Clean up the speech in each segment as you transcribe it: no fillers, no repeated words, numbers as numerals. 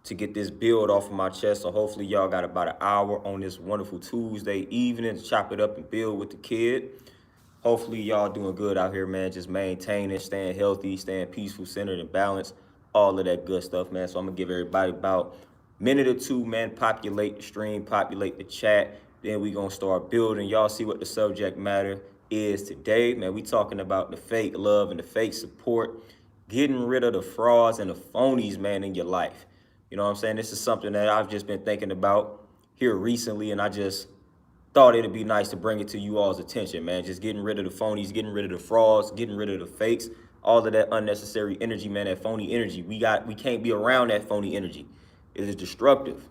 to get this build off of my chest. So hopefully y'all got about an hour on this wonderful Tuesday evening to chop it up and build with the kid. Hopefully y'all doing good out here, man. Just maintaining, staying healthy, staying peaceful, centered, and balanced. All of that good stuff, man. So I'm gonna give everybody about a minute or two, man. Populate the stream, populate the chat. Then we gonna start building. Y'all see what the subject matter is today, man. We talking about the fake love and the fake support, getting rid of the frauds and the phonies, man, in your life. You know what I'm saying? This is something that I've just been thinking about here recently, and I just thought it'd be nice to bring it to you all's attention, man. Just getting rid of the phonies, getting rid of the frauds, getting rid of the fakes, all of that unnecessary energy, man, that phony energy. We can't be around that phony energy. It is destructive.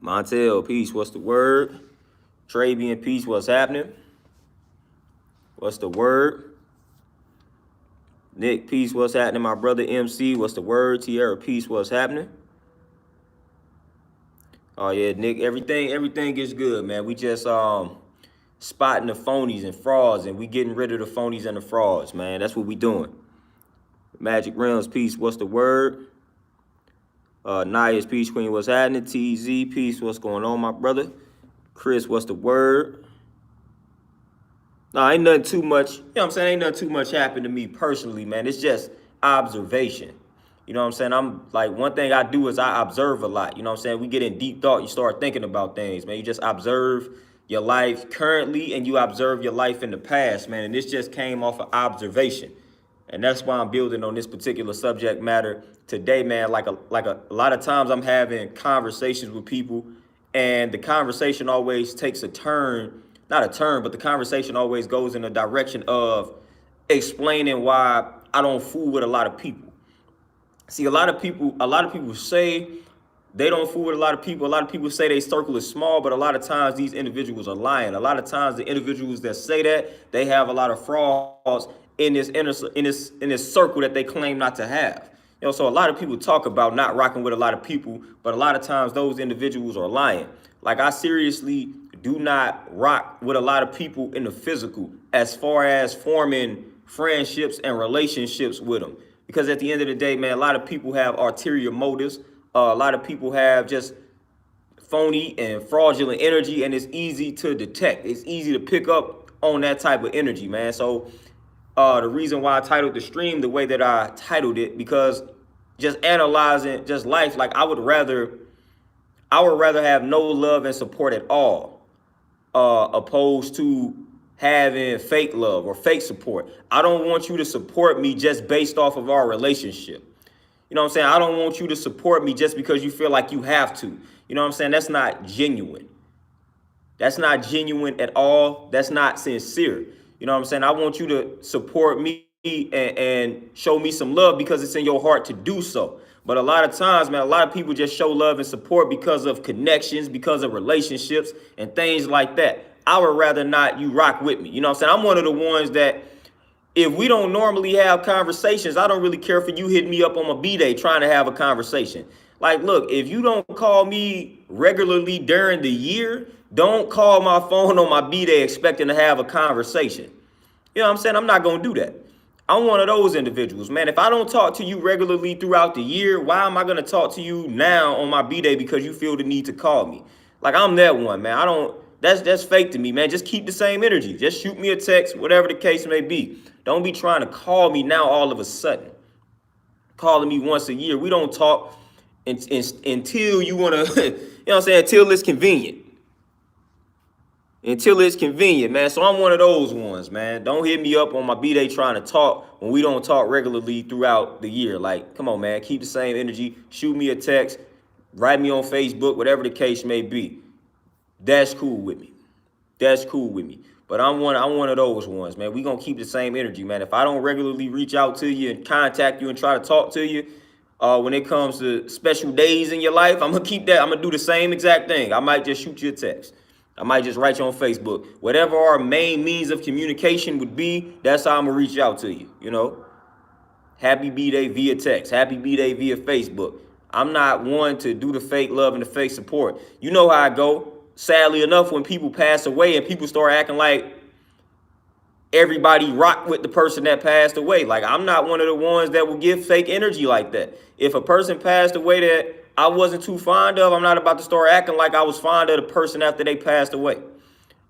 Montel, peace, what's the word? Travian, peace, what's happening? What's the word? Nick, peace, what's happening? My brother MC, what's the word? Tierra, peace, what's happening? Oh yeah, Nick, everything is good, man. We just spotting the phonies and frauds, and we getting rid of the phonies and the frauds, man. That's what we doing. Magic Realms, peace, what's the word? Naya's peace, queen, what's happening? TZ, peace, what's going on, my brother? Chris, what's the word? No, ain't nothing too much, you know what I'm saying? Ain't nothing too much happened to me personally, man. It's just observation. You know what I'm saying? I'm like, one thing I do is I observe a lot. You know what I'm saying? We get in deep thought. You start thinking about things, man. You just observe your life currently and you observe your life in the past, man. And this just came off of observation. And that's why I'm building on this particular subject matter today, man. Like a lot of times I'm having conversations with people and the conversation always takes a turn, not a turn, but the conversation always goes in a direction of explaining why I don't fool with a lot of people. See, a lot of people say they don't fool with a lot of people. A lot of people say their circle is small, but a lot of times these individuals are lying. A lot of times the individuals that say that, they have a lot of frauds in this circle that they claim not to have. You know, so a lot of people talk about not rocking with a lot of people, but a lot of times those individuals are lying. Like, I seriously do not rock with a lot of people in the physical as far as forming friendships and relationships with them. Because at the end of the day, man, a lot of people have ulterior motives. A lot of people have just phony and fraudulent energy, and it's easy to detect. It's easy to pick up on that type of energy, man. So the reason why I titled the stream the way that I titled it, because just analyzing just life, like I would rather have no love and support at all, opposed to having fake love or fake support. I don't want you to support me just based off of our relationship. You know what I'm saying? I don't want you to support me just because you feel like you have to. You know what I'm saying? That's not genuine. That's not genuine at all. That's not sincere. You know what I'm saying? I want you to support me and show me some love because it's in your heart to do so. But a lot of times, man, a lot of people just show love and support because of connections, because of relationships and things like that. I would rather not you rock with me. You know what I'm saying? I'm one of the ones that if we don't normally have conversations, I don't really care for you hitting me up on my B-Day trying to have a conversation. Like, look, if you don't call me regularly during the year, don't call my phone on my B-Day expecting to have a conversation. You know what I'm saying? I'm not going to do that. I'm one of those individuals, man. If I don't talk to you regularly throughout the year, why am I going to talk to you now on my B-Day because you feel the need to call me? Like, I'm that one, man. That's fake to me, man. Just keep the same energy. Just shoot me a text, whatever the case may be. Don't be trying to call me now all of a sudden. Calling me once a year. We don't talk until you want to, you know what I'm saying, until it's convenient. Until it's convenient, man. So I'm one of those ones, man. Don't hit me up on my B-Day trying to talk when we don't talk regularly throughout the year. Like, come on, man. Keep the same energy. Shoot me a text. Write me on Facebook, whatever the case may be. That's cool with me. That's cool with me. But I'm one of those ones, man. We're going to keep the same energy, man. If I don't regularly reach out to you and contact you and try to talk to you, when it comes to special days in your life, I'm going to keep that. I'm going to do the same exact thing. I might just shoot you a text. I might just write you on Facebook. Whatever our main means of communication would be, that's how I'm going to reach out to you, you know. Happy B-Day via text. Happy B-Day via Facebook. I'm not one to do the fake love and the fake support. You know how I go. Sadly enough, when people pass away and people start acting like everybody rock with the person that passed away. Like, I'm not one of the ones that will give fake energy like that. If a person passed away that I wasn't too fond of, I'm not about to start acting like I was fond of the person after they passed away.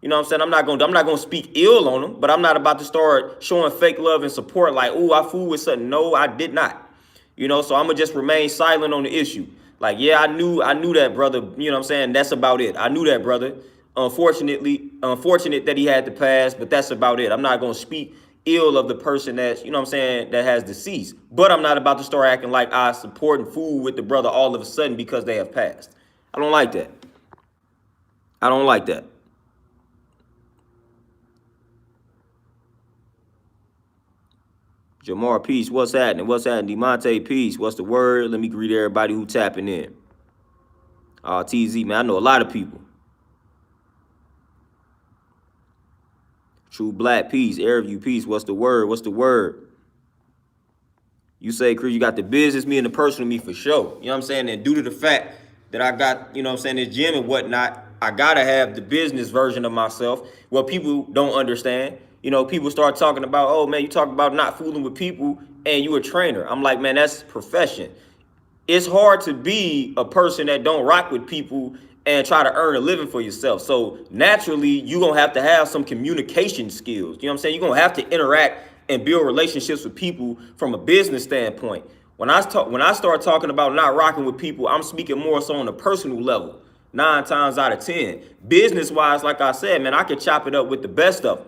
You know what I'm saying? I'm not gonna speak ill on them, but I'm not about to start showing fake love and support like, ooh, I fooled with something. No, I did not. You know, so I'm gonna just remain silent on the issue. Like, yeah, I knew that, brother. You know what I'm saying? That's about it. I knew that, brother. Unfortunate that he had to pass, but that's about it. I'm not gonna speak ill of the person that's, you know what I'm saying, that has deceased. But I'm not about to start acting like I support and fool with the brother all of a sudden because they have passed. I don't like that. I don't like that. Jamar, peace. What's happening? What's happening? Demonte, peace. What's the word? Let me greet everybody who tapping in. TZ, man, I know a lot of people. True Black, peace. Airview, peace. What's the word? What's the word? You say, Chris, you got the business me and the personal me for sure. You know what I'm saying? And due to the fact that I got, you know what I'm saying, this gym and whatnot, I gotta have the business version of myself. Well, people don't understand. You know, people start talking about, oh man, you talk about not fooling with people and you a trainer. I'm like, man, that's profession. It's hard to be a person that don't rock with people and try to earn a living for yourself. So naturally, you're gonna have to have some communication skills. You know what I'm saying? You're gonna have to interact and build relationships with people from a business standpoint. When I start talking about not rocking with people, I'm speaking more so on a personal level. 9 times out of 10, business wise, like I said, man, I can chop it up with the best of them.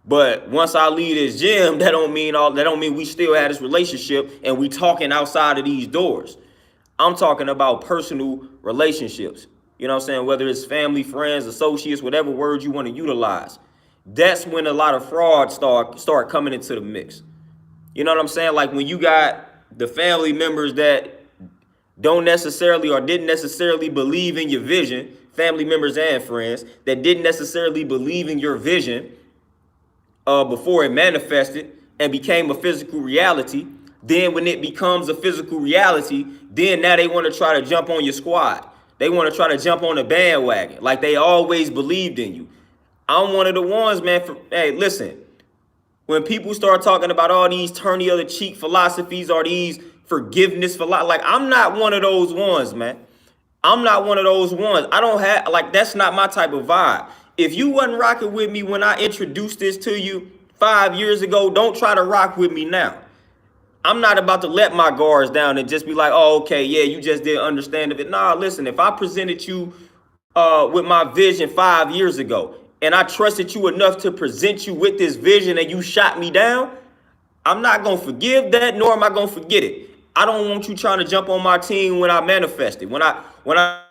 But once I leave this gym, that don't mean we still have this relationship and we talking outside of these doors. I'm talking about personal relationships. You know what I'm saying? Whether it's family, friends, associates, whatever word you want to utilize. That's when a lot of fraud start coming into the mix. You know what I'm saying? Like when you got the family members that don't necessarily or didn't necessarily believe in your vision, family members and friends that didn't necessarily believe in your vision before it manifested and became a physical reality. Then when it becomes a physical reality, then now they want to try to jump on your squad. They want to try to jump on the bandwagon like they always believed in you. I'm one of the ones, man. Hey, listen, when people start talking about all these turn the other cheek philosophies or these forgiveness like I'm not one of those ones, man. I'm not one of those ones. I don't have, like, that's not my type of vibe. If you wasn't rocking with me when I introduced this to you 5 years ago, don't try to rock with me now. I'm not about to let my guards down and just be like, oh, okay, yeah, you just didn't understand it. Nah, listen, if I presented you with my vision 5 years ago and I trusted you enough to present you with this vision and you shot me down, I'm not going to forgive that, nor am I going to forget it. I don't want you trying to jump on my team when I manifested, when I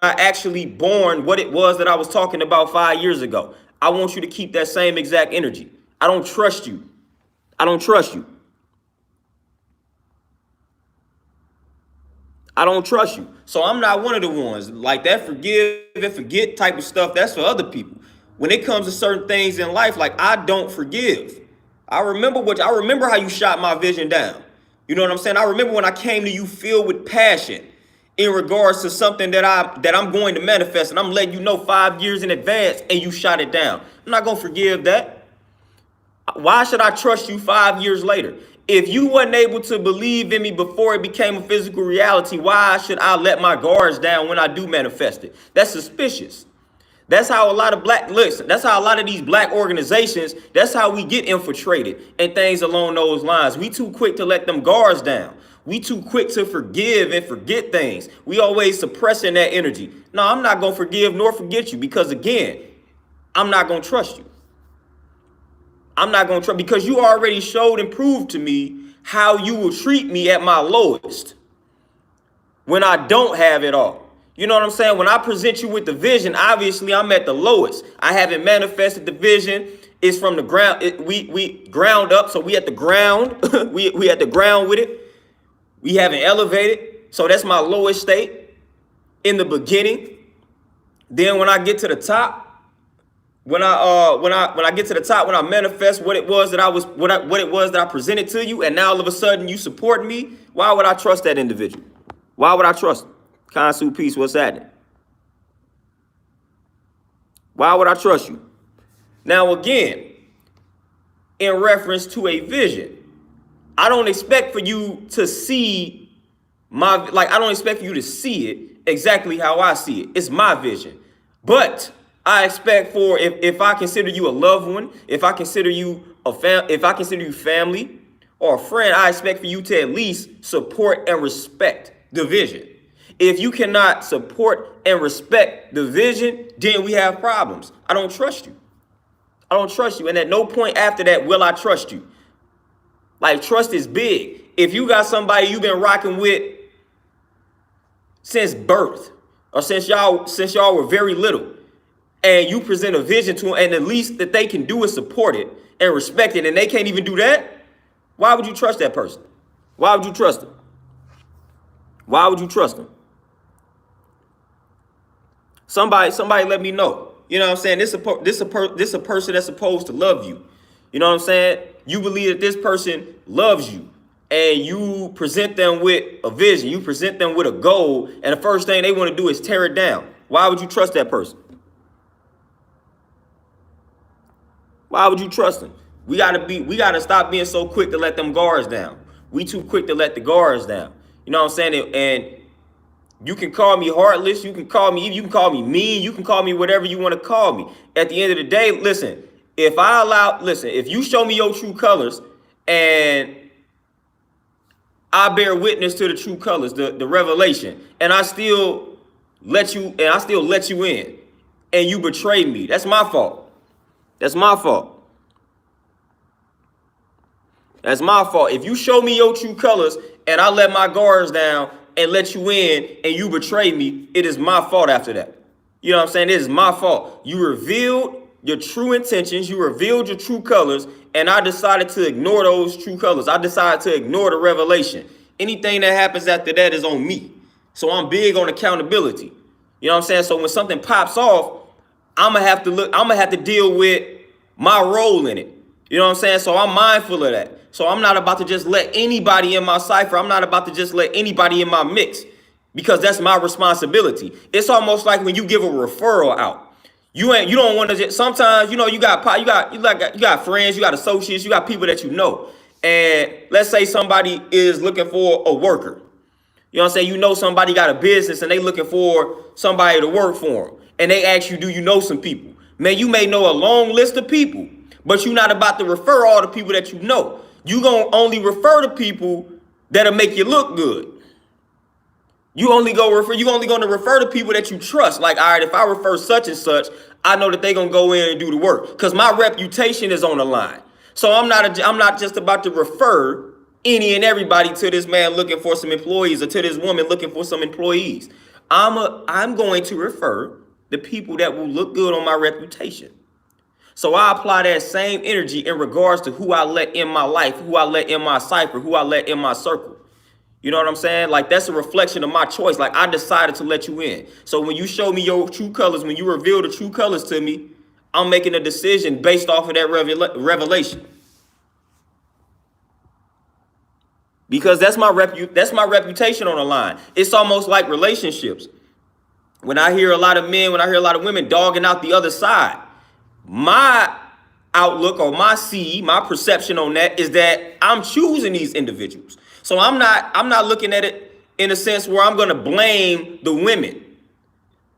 actually born what it was that I was talking about 5 years ago. I want you to keep that same exact energy. I don't trust you. I don't trust you. I don't trust you. So I'm not one of the ones like that forgive and forget type of stuff. That's for other people. When it comes to certain things in life, like I don't forgive. I remember how you shot my vision down. You know what I'm saying? I remember when I came to you filled with passion in regards to something that I'm going to manifest, and I'm letting you know 5 years in advance, and you shot it down. I'm not gonna forgive that. Why should I trust you 5 years later? If you wasn't able to believe in me before it became a physical reality, why should I let my guards down when I do manifest it? That's suspicious. That's how a lot of that's how a lot of these black organizations, that's how we get infiltrated and things along those lines. We too quick to let them guards down. We too quick to forgive and forget things. We always suppressing that energy. No, I'm not going to forgive nor forget you because, again, I'm not going to trust you. I'm not going to trust because you already showed and proved to me how you will treat me at my lowest when I don't have it all. You know what I'm saying? When I present you with the vision, obviously I'm at the lowest. I haven't manifested the vision. It's from the ground. We ground up, so we at the ground. we at the ground with it. We haven't elevated, so that's my lowest state in the beginning. Then when I get to the top, when I get to the top, when I manifest what it was that I presented to you, and now all of a sudden you support me, why would I trust that individual? Why would I trust him? Consul Peace, what's happening? Why would I trust you? Now again, in reference to a vision, I don't expect for you to see I don't expect for you to see it exactly how I see it. It's my vision. But I expect for if I consider you a loved one, if I consider you if I consider you family or a friend, I expect for you to at least support and respect the vision. If you cannot support and respect the vision, then we have problems. I don't trust you. I don't trust you. And at no point after that will I trust you. Like, trust is big. If you got somebody you've been rocking with since birth, or since y'all were very little, and you present a vision to them, and the least that they can do is support it and respect it, and they can't even do that, why would you trust that person? Why would you trust them? Why would you trust them? Somebody let me know. You know what I'm saying? This a person that's supposed to love you. You know what I'm saying? You believe that this person loves you, and you present them with a vision. You present them with a goal, and the first thing they want to do is tear it down. Why would you trust that person? Why would you trust them? We gotta stop being so quick to let them guards down. We too quick to let the guards down. You know what I'm saying? And you can call me heartless, you can call me mean, you can call me whatever you want to call me. At the end of the day, listen, if you show me your true colors and I bear witness to the true colors, the revelation, and I still let you in, and you betray me, that's my fault. That's my fault. That's my fault. If you show me your true colors and I let my guards down and let you in and you betray me, it is my fault after that. You know what I'm saying? It is my fault. You revealed your true intentions. You revealed your true colors, and I decided to ignore those true colors. I decided to ignore the revelation. Anything that happens after that is on me. So I'm big on accountability. You know what I'm saying? So when something pops off, I'm gonna have to deal with my role in it. You know what I'm saying? So I'm mindful of that. So I'm not about to just let anybody in my cipher. I'm not about to just let anybody in my mix, because that's my responsibility. It's almost like when you give a referral out. You don't want to just, sometimes, you got friends, you got associates, you got people that you know. And let's say somebody is looking for a worker. You know what I'm saying? You know somebody got a business and they looking for somebody to work for them. And they ask you, do you know some people? Man, you may know a long list of people, but you're not about to refer all the people that you know. You gonna only refer to people that'll make you look good. You only gonna refer to people that you trust. Like, all right, if I refer such and such, I know that they gonna go in and do the work, because my reputation is on the line. So I'm not just about to refer any and everybody to this man looking for some employees, or to this woman looking for some employees. I'm going to refer the people that will look good on my reputation. So I apply that same energy in regards to who I let in my life, who I let in my cipher, who I let in my circle. You know what I'm saying? Like, that's a reflection of my choice. Like, I decided to let you in. So when you show me your true colors, when you reveal the true colors to me, I'm making a decision based off of that revelation. Because that's my reputation on the line. It's almost like relationships. When I hear a lot of men, when I hear a lot of women dogging out the other side, my outlook or my perception on that is that I'm choosing these individuals. So I'm not looking at it in a sense where I'm going to blame the women.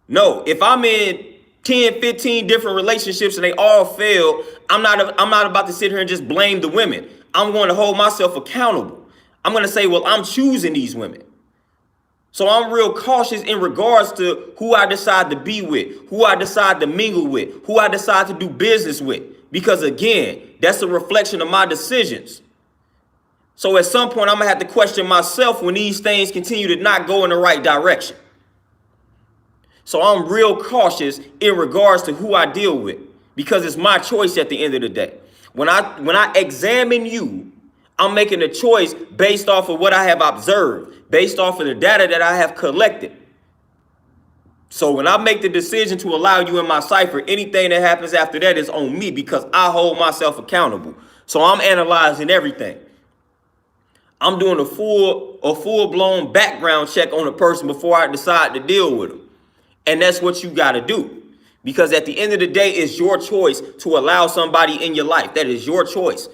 No, if I'm in 10, 15 different relationships and they all fail, I'm not about to sit here and just blame the women. I'm going to hold myself accountable. I'm going to say, well, I'm choosing these women. So I'm real cautious in regards to who I decide to be with, who I decide to mingle with, who I decide to do business with. Because again, that's a reflection of my decisions. So at some point, I'm going to have to question myself when these things continue to not go in the right direction. So I'm real cautious in regards to who I deal with, because it's my choice at the end of the day. When I examine you, I'm making a choice based off of what I have observed, based off of the data that I have collected. So when I make the decision to allow you in my cipher, anything that happens after that is on me, because I hold myself accountable. So I'm analyzing everything. I'm doing a full-blown background check on a person before I decide to deal with them. And that's what you got to do. Because at the end of the day, it's your choice to allow somebody in your life. That is your choice.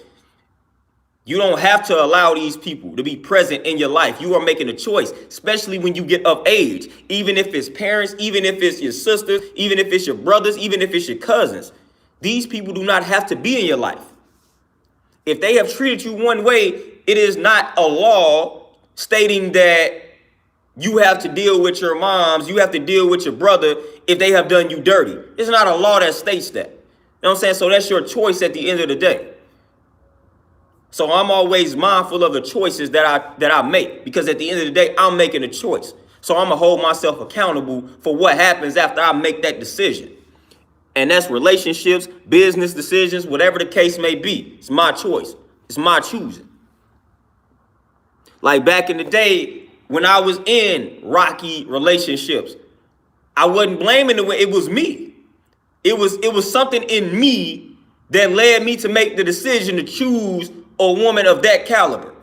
You don't have to allow these people to be present in your life. You are making a choice, especially when you get of age. Even if it's parents, even if it's your sisters, even if it's your brothers, even if it's your cousins. These people do not have to be in your life. If they have treated you one way, it is not a law stating that you have to deal with your moms, you have to deal with your brother if they have done you dirty. It's not a law that states that. You know what I'm saying? So that's your choice at the end of the day. So I'm always mindful of the choices that I make, because at the end of the day, I'm making a choice. So I'm gonna hold myself accountable for what happens after I make that decision. And that's relationships, business decisions, whatever the case may be. It's my choice. It's my choosing. Like back in the day when I was in rocky relationships, I wasn't blaming it was me. It was something in me that led me to make the decision to choose a woman of that caliber.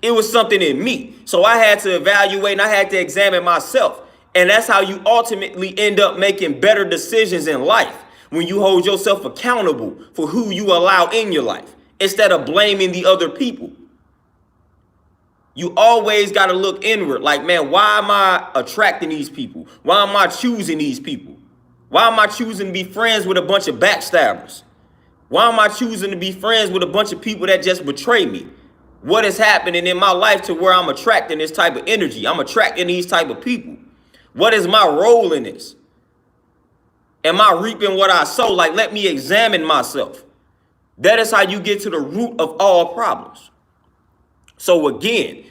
It was something in me. So I had to evaluate and I had to examine myself. And that's how you ultimately end up making better decisions in life, when you hold yourself accountable for who you allow in your life instead of blaming the other people. You always got to look inward. Like, man, why am I attracting these people? Why am I choosing these people? Why am I choosing to be friends with a bunch of backstabbers? Why am I choosing to be friends with a bunch of people that just betray me? What is happening in my life to where I'm attracting this type of energy? I'm attracting these type of people. What is my role in this? Am I reaping what I sow? Like, let me examine myself. That is how you get to the root of all problems. So again,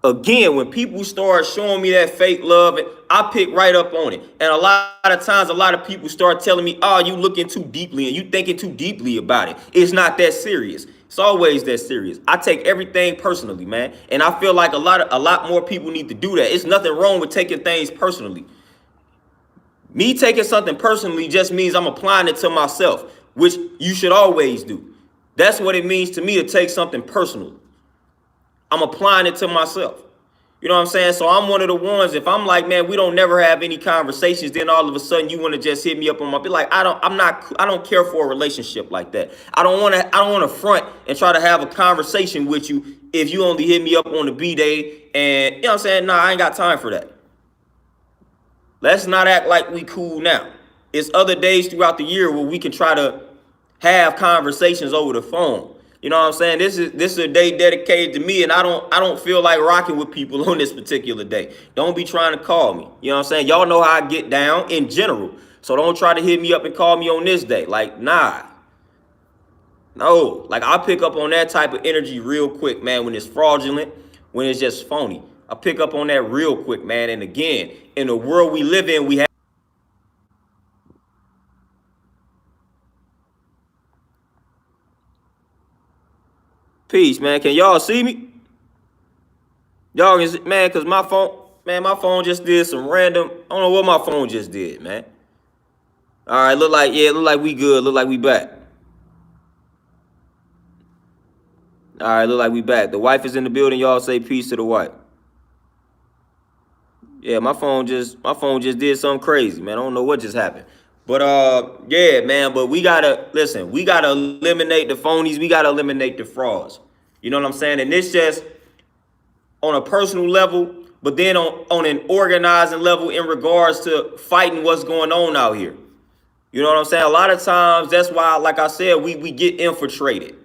when people start showing me that fake love, I pick right up on it. And a lot of times, a lot of people start telling me, oh, you looking too deeply and you thinking too deeply about it. It's not that serious. It's always that serious. I take everything personally, man. And I feel like a lot more people need to do that. It's nothing wrong with taking things personally. Me taking something personally just means I'm applying it to myself, which you should always do. That's what it means to me to take something personal. I'm applying it to myself. You know what I'm saying? So I'm one of the ones, if I'm like, man, we don't never have any conversations, then all of a sudden you want to just hit me up on my, be like, I don't care for a relationship like that. I don't want to front and try to have a conversation with you if you only hit me up on the B-day, and you know what I'm saying? Nah, I ain't got time for that. Let's not act like we cool now. It's other days throughout the year where we can try to have conversations over the phone. You know what I'm saying? This is a day dedicated to me, and I don't feel like rocking with people on this particular day. Don't be trying to call me. You know what I'm saying? Y'all know how I get down in general. So don't try to hit me up and call me on this day. Like, nah. No. Like, I pick up on that type of energy real quick, man, when it's fraudulent, when it's just phony. I pick up on that real quick, man. And again, in the world we live in, we have peace, man. Can y'all see me? Y'all can, man, cause my phone just did some random. I don't know what my phone just did, man. All right, look like we good. Look like we back. All right, look like we back. The wife is in the building. Y'all say peace to the wife. Yeah, my phone just did something crazy, man. I don't know what just happened. But yeah, man, but we gotta eliminate the phonies, we gotta eliminate the frauds. You know what I'm saying? And this just on a personal level, but then on an organizing level in regards to fighting what's going on out here. You know what I'm saying? A lot of times, that's why, like I said, we get infiltrated.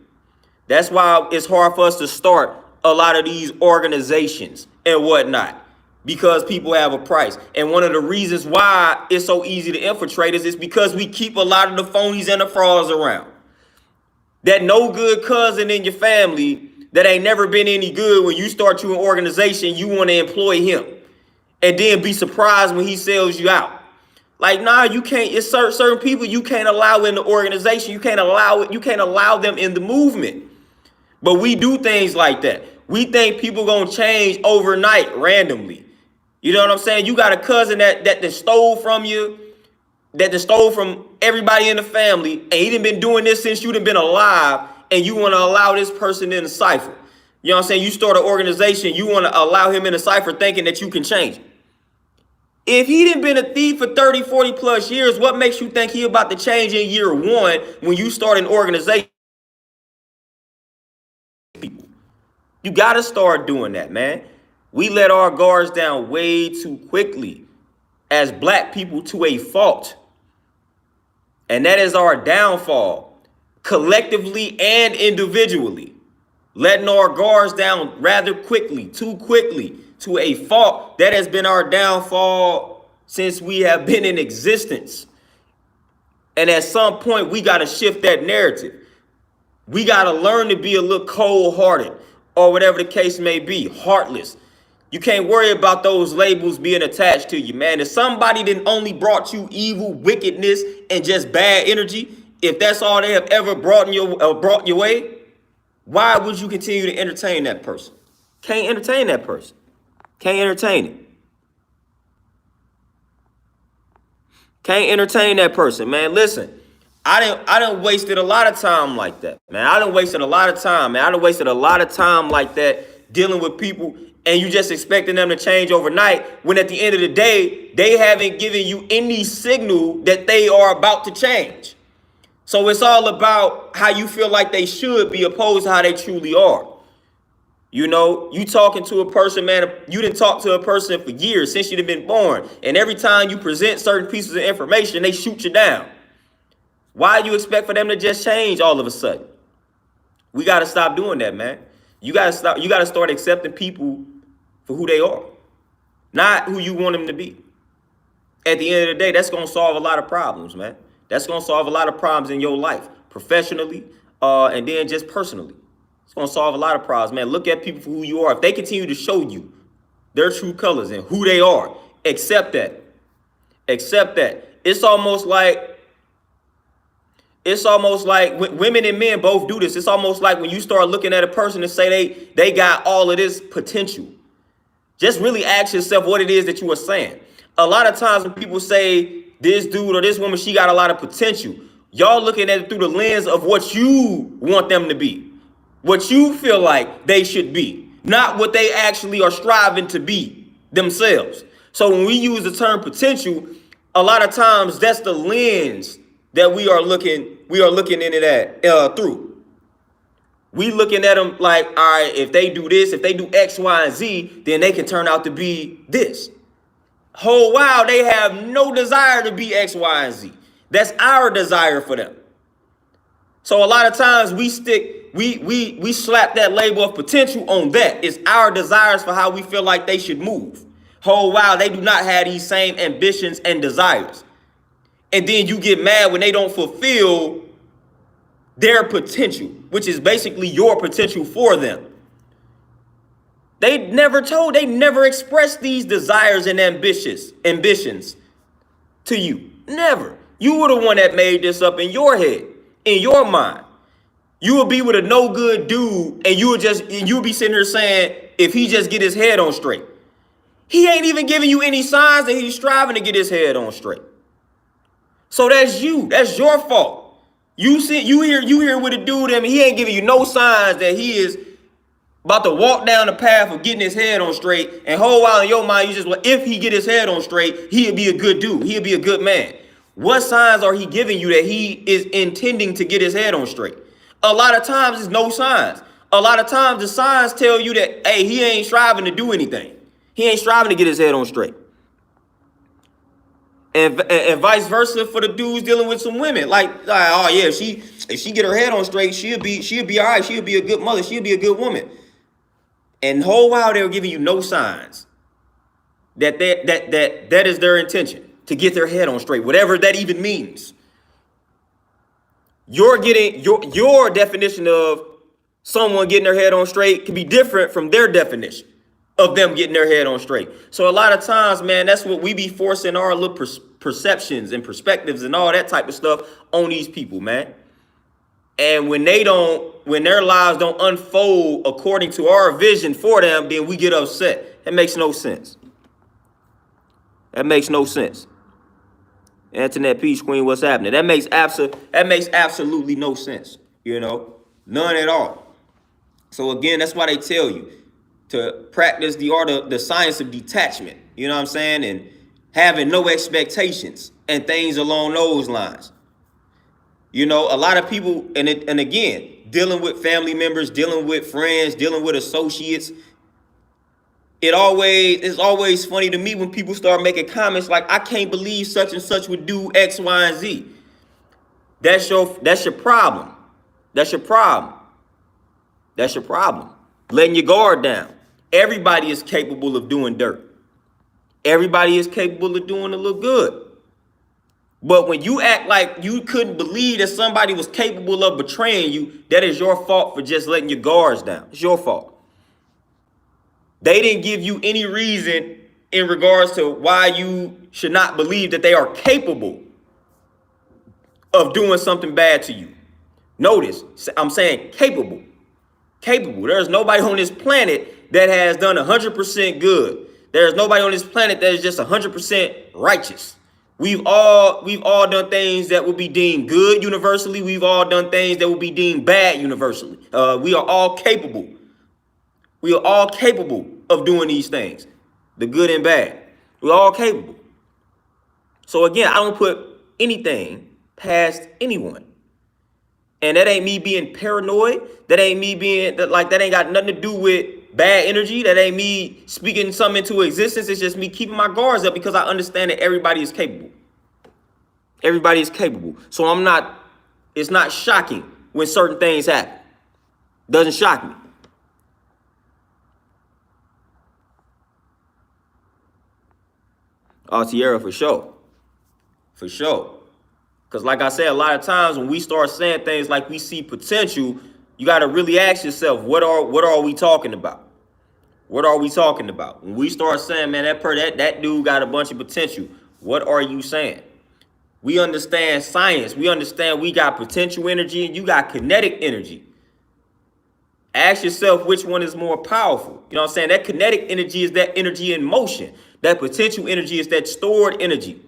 That's why it's hard for us to start a lot of these organizations and whatnot, because people have a price. And one of the reasons why it's so easy to infiltrate us is because we keep a lot of the phonies and the frauds around. That no good cousin in your family that ain't never been any good, when you start your organization, you want to employ him and then be surprised when he sells you out. Like, nah, you can't. It's certain people you can't allow in the organization. You can't allow them in the movement. But we do things like that. We think people gonna change overnight randomly. You know what I'm saying? You got a cousin that stole from you, that stole from everybody in the family, and he done been doing this since you done been alive, and you want to allow this person in the cipher. You know what I'm saying? You start an organization, you want to allow him in the cipher thinking that you can change it. If he done been a thief for 30, 40 plus years, what makes you think he about to change in year one when you start an organization You got to start doing that, man. We let our guards down way too quickly as black people to a fault. And that is our downfall, collectively and individually. Letting our guards down rather quickly, too quickly, to a fault. That has been our downfall since we have been in existence. And at some point, we got to shift that narrative. We got to learn to be a little cold-hearted, or whatever the case may be, heartless. You can't worry about those labels being attached to you, man. If somebody didn't only brought you evil, wickedness, and just bad energy, if that's all they have ever brought your way, why would you continue to entertain that person? Can't entertain that person. Can't entertain it. Can't entertain that person, man. Listen, I done wasted a lot of time like that, man. I done wasted a lot of time, man. I done wasted a lot of time like that dealing with people, and you just expecting them to change overnight when at the end of the day, they haven't given you any signal that they are about to change. So it's all about how you feel like they should be opposed to how they truly are. You know, you talking to a person, man, you didn't talk to a person for years since you've been born. And every time you present certain pieces of information, they shoot you down. Why do you expect for them to just change all of a sudden? We got to stop doing that, man. You got to start accepting people for who they are, not who you want them to be. At the end of the day, that's going to solve a lot of problems, man. That's going to solve a lot of problems in your life, professionally, and then just personally. It's going to solve a lot of problems, man. Look at people for who you are. If they continue to show you their true colors and who they are, accept that. Accept that. It's almost like women and men both do this. It's almost like when you start looking at a person and say they got all of this potential. Just really ask yourself what it is that you are saying. A lot of times when people say this dude or this woman, she got a lot of potential, y'all looking at it through the lens of what you want them to be, what you feel like they should be, not what they actually are striving to be themselves. So when we use the term potential, a lot of times that's the lens that we are looking into that through. We looking at them like, all right, if they do this, if they do X, Y, and Z, then they can turn out to be this. Whole while they have no desire to be X, Y, and Z. That's our desire for them. So a lot of times we slap that label of potential on that. It's our desires for how we feel like they should move. Whole while they do not have these same ambitions and desires. And then you get mad when they don't fulfill their potential, which is basically your potential for them. They never expressed these desires and ambitions to you. Never. You were the one that made this up in your head, in your mind. You would be with a no good dude and you would be sitting here saying, if he just get his head on straight. He ain't even giving you any signs that he's striving to get his head on straight. So that's you. That's your fault. You here with a dude, and he ain't giving you no signs that he is about to walk down the path of getting his head on straight. And whole while in your mind, you just, well, if he get his head on straight, he'll be a good dude. He'll be a good man. What signs are he giving you that he is intending to get his head on straight? A lot of times there's no signs. A lot of times the signs tell you that, hey, he ain't striving to do anything. He ain't striving to get his head on straight. And vice versa for the dudes dealing with some women. Like, oh yeah, if she get her head on straight, she'll be all right. She'll be a good mother. She'll be a good woman. And the whole while they're giving you no signs that that is their intention, to get their head on straight, whatever that even means. You're getting your definition of someone getting their head on straight can be different from their definition of them getting their head on straight. So a lot of times, man, that's what we be forcing our little perceptions and perspectives and all that type of stuff on these people, man. And when their lives don't unfold according to our vision for them, then we get upset. That makes no sense. That makes no sense. Internet Peace Queen, what's happening? That makes absolutely no sense. You know, none at all. So again, that's why they tell you to practice the art of the science of detachment. You know what I'm saying? And having no expectations and things along those lines. You know, a lot of people, and again, dealing with family members, dealing with friends, dealing with associates, it's always funny to me when people start making comments like, I can't believe such and such would do X, Y, and Z. That's your problem. That's your problem. That's your problem. Letting your guard down. Everybody is capable of doing dirt. Everybody is capable of doing a little good. But when you act like you couldn't believe that somebody was capable of betraying you, that is your fault for just letting your guards down. It's your fault. They didn't give you any reason in regards to why you should not believe that they are capable of doing something bad to you. Notice, I'm saying capable. Capable. There's nobody on this planet that has done 100% good. There's nobody on this planet that is just 100% righteous. We've all done things that will be deemed good universally. We've all done things that will be deemed bad universally. We are all capable. We are all capable of doing these things, the good and bad. We're all capable. So again, I don't put anything past anyone. And that ain't me being paranoid. That ain't me being that ain't got nothing to do with bad energy. That ain't me speaking something into existence. It's just me keeping my guards up because I understand that everybody is capable. Everybody is capable. So it's not shocking when certain things happen. Doesn't shock me. Tierra, for sure. For sure. Because like I said, a lot of times when we start saying things like we see potential, you got to really ask yourself, what are we talking about? What are we talking about? When we start saying, man, that dude got a bunch of potential, what are you saying? We understand science. We understand we got potential energy and you got kinetic energy. Ask yourself which one is more powerful. You know what I'm saying? That kinetic energy is that energy in motion. That potential energy is that stored energy.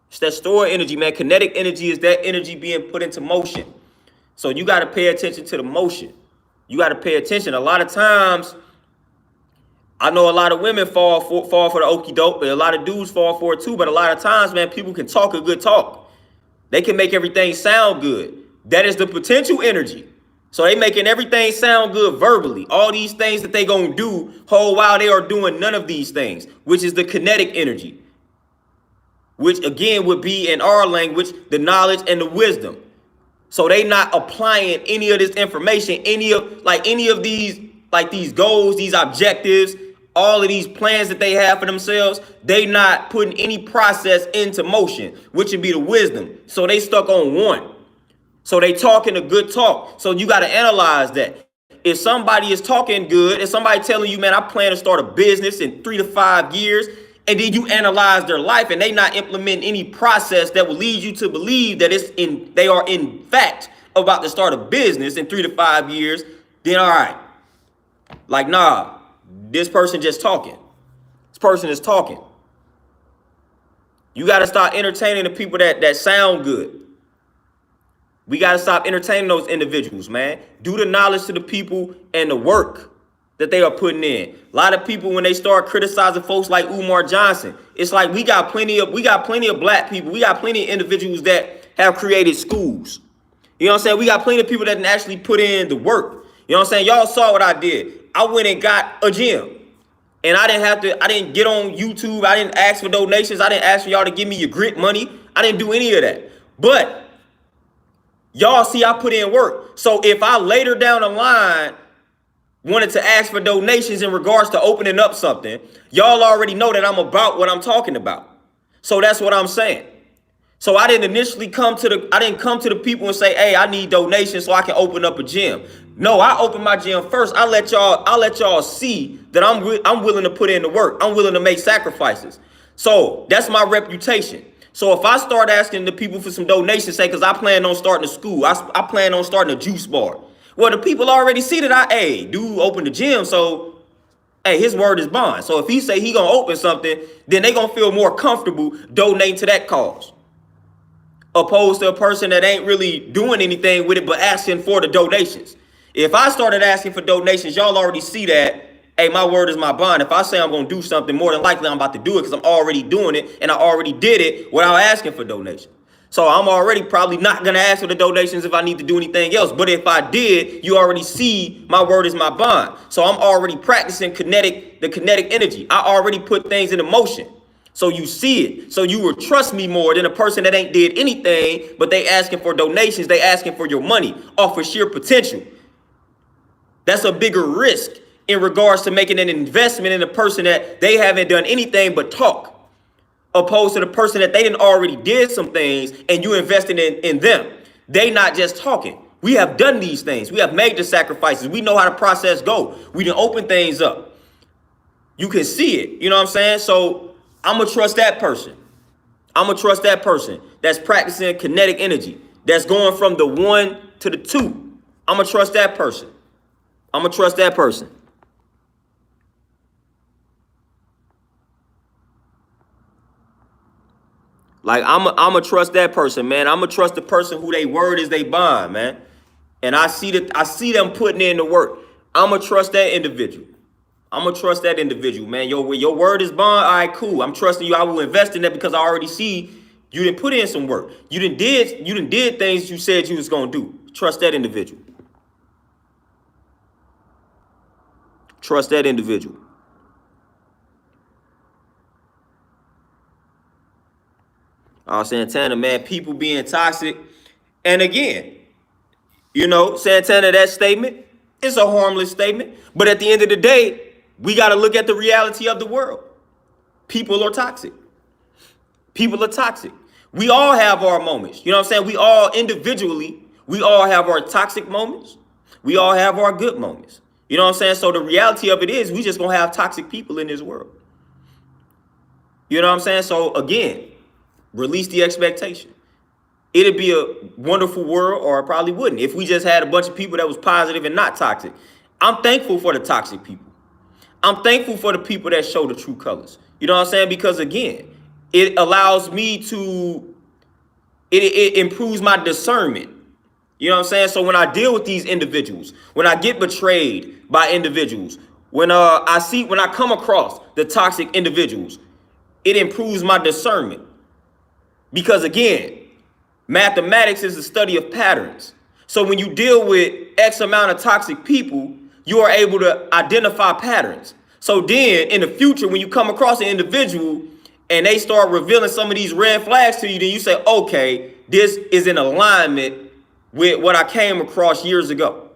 It's that stored energy, man. Kinetic energy is that energy being put into motion. So you got to pay attention to the motion. You got to pay attention. A lot of times, I know a lot of women fall for the okie doke, but a lot of dudes fall for it too. But a lot of times, man, people can talk a good talk. They can make everything sound good. That is the potential energy. So they making everything sound good verbally. All these things that they gonna do whole while they are doing none of these things, which is the kinetic energy, which again would be in our language, the knowledge and the wisdom. So they not applying any of this information, any of these goals, these objectives, all of these plans that they have for themselves. They not putting any process into motion, which would be the wisdom. So they stuck on one. So they talking a good talk. So you got to analyze that. If somebody is talking good, if somebody telling you, man, I plan to start a business in 3 to 5 years, and then you analyze their life and they not implement any process that will lead you to believe that they are in fact about to start a business in 3 to 5 years, then all right. Like, nah, this person just talking. This person is talking. You got to start entertaining the people that sound good. We got to stop entertaining those individuals, man. Do the knowledge to the people and the work that they are putting in. A lot of people, when they start criticizing folks like Umar Johnson, it's like we got plenty of black people. We got plenty of individuals that have created schools. You know what I'm saying? We got plenty of people that can actually put in the work. You know what I'm saying? Y'all saw what I did. I went and got a gym. And I didn't get on YouTube. I didn't ask for donations. I didn't ask for y'all to give me your grit money. I didn't do any of that. But y'all see I put in work. So if I later down the line wanted to ask for donations in regards to opening up something, y'all already know that I'm about what I'm talking about. So that's what I'm saying. So I didn't initially come to the people and say, hey, I need donations so I can open up a gym. No, I opened my gym first. I'll let y'all see that I'm willing to put in the work. I'm willing to make sacrifices. So that's my reputation. So if I start asking the people for some donations, say, because I plan on starting a school, I plan on starting a juice bar. Well, the people already see that dude opened the gym, so, hey, his word is bond. So if he say he gonna open something, then they gonna feel more comfortable donating to that cause, opposed to a person that ain't really doing anything with it but asking for the donations. If I started asking for donations, y'all already see that, hey, my word is my bond. If I say I'm going to do something, more than likely I'm about to do it because I'm already doing it and I already did it without asking for donations. So I'm already probably not going to ask for the donations if I need to do anything else. But if I did, you already see my word is my bond. So I'm already practicing the kinetic energy. I already put things into motion. So you see it. So you will trust me more than a person that ain't did anything, but they asking for donations. They asking for your money off of sheer potential. That's a bigger risk in regards to making an investment in a person that they haven't done anything but talk, opposed to the person that they didn't already did some things and you invested in them. They not just talking. We have done these things. We have made the sacrifices. We know how the process go. We done open things up. You can see it. You know what I'm saying? So I'm going to trust that person. I'm going to trust that person that's practicing kinetic energy, that's going from the 1 to the 2. I'm going to trust that person. I'm going to trust that person. Like, I'm going to trust that person, man. I'm going to trust the person who they word is they bond, man. And I see them putting in the work. I'm going to trust that individual. I'm going to trust that individual, man. Your word is bond. All right, cool. I'm trusting you. I will invest in that because I already see you didn't put in some work. You didn't did things you said you was going to do. Trust that individual. Trust that individual. Santana, man, people being toxic. And again, you know, Santana, that statement is a harmless statement. But at the end of the day, we got to look at the reality of the world. People are toxic. People are toxic. We all have our moments. You know what I'm saying? We all individually, we all have our toxic moments. We all have our good moments. You know what I'm saying? So the reality of it is we just going to have toxic people in this world. You know what I'm saying? So again, release the expectation. It'd be a wonderful world, or it probably wouldn't, if we just had a bunch of people that was positive and not toxic. I'm thankful for the toxic people. I'm thankful for the people that show the true colors. You know what I'm saying? Because again, it allows me to, it improves my discernment. You know what I'm saying? So when I deal with these individuals, when I get betrayed by individuals, when I come across the toxic individuals, it improves my discernment. Because again, mathematics is the study of patterns. So when you deal with X amount of toxic people, you are able to identify patterns. So then in the future, when you come across an individual and they start revealing some of these red flags to you, then you say, okay, this is in alignment with what I came across years ago.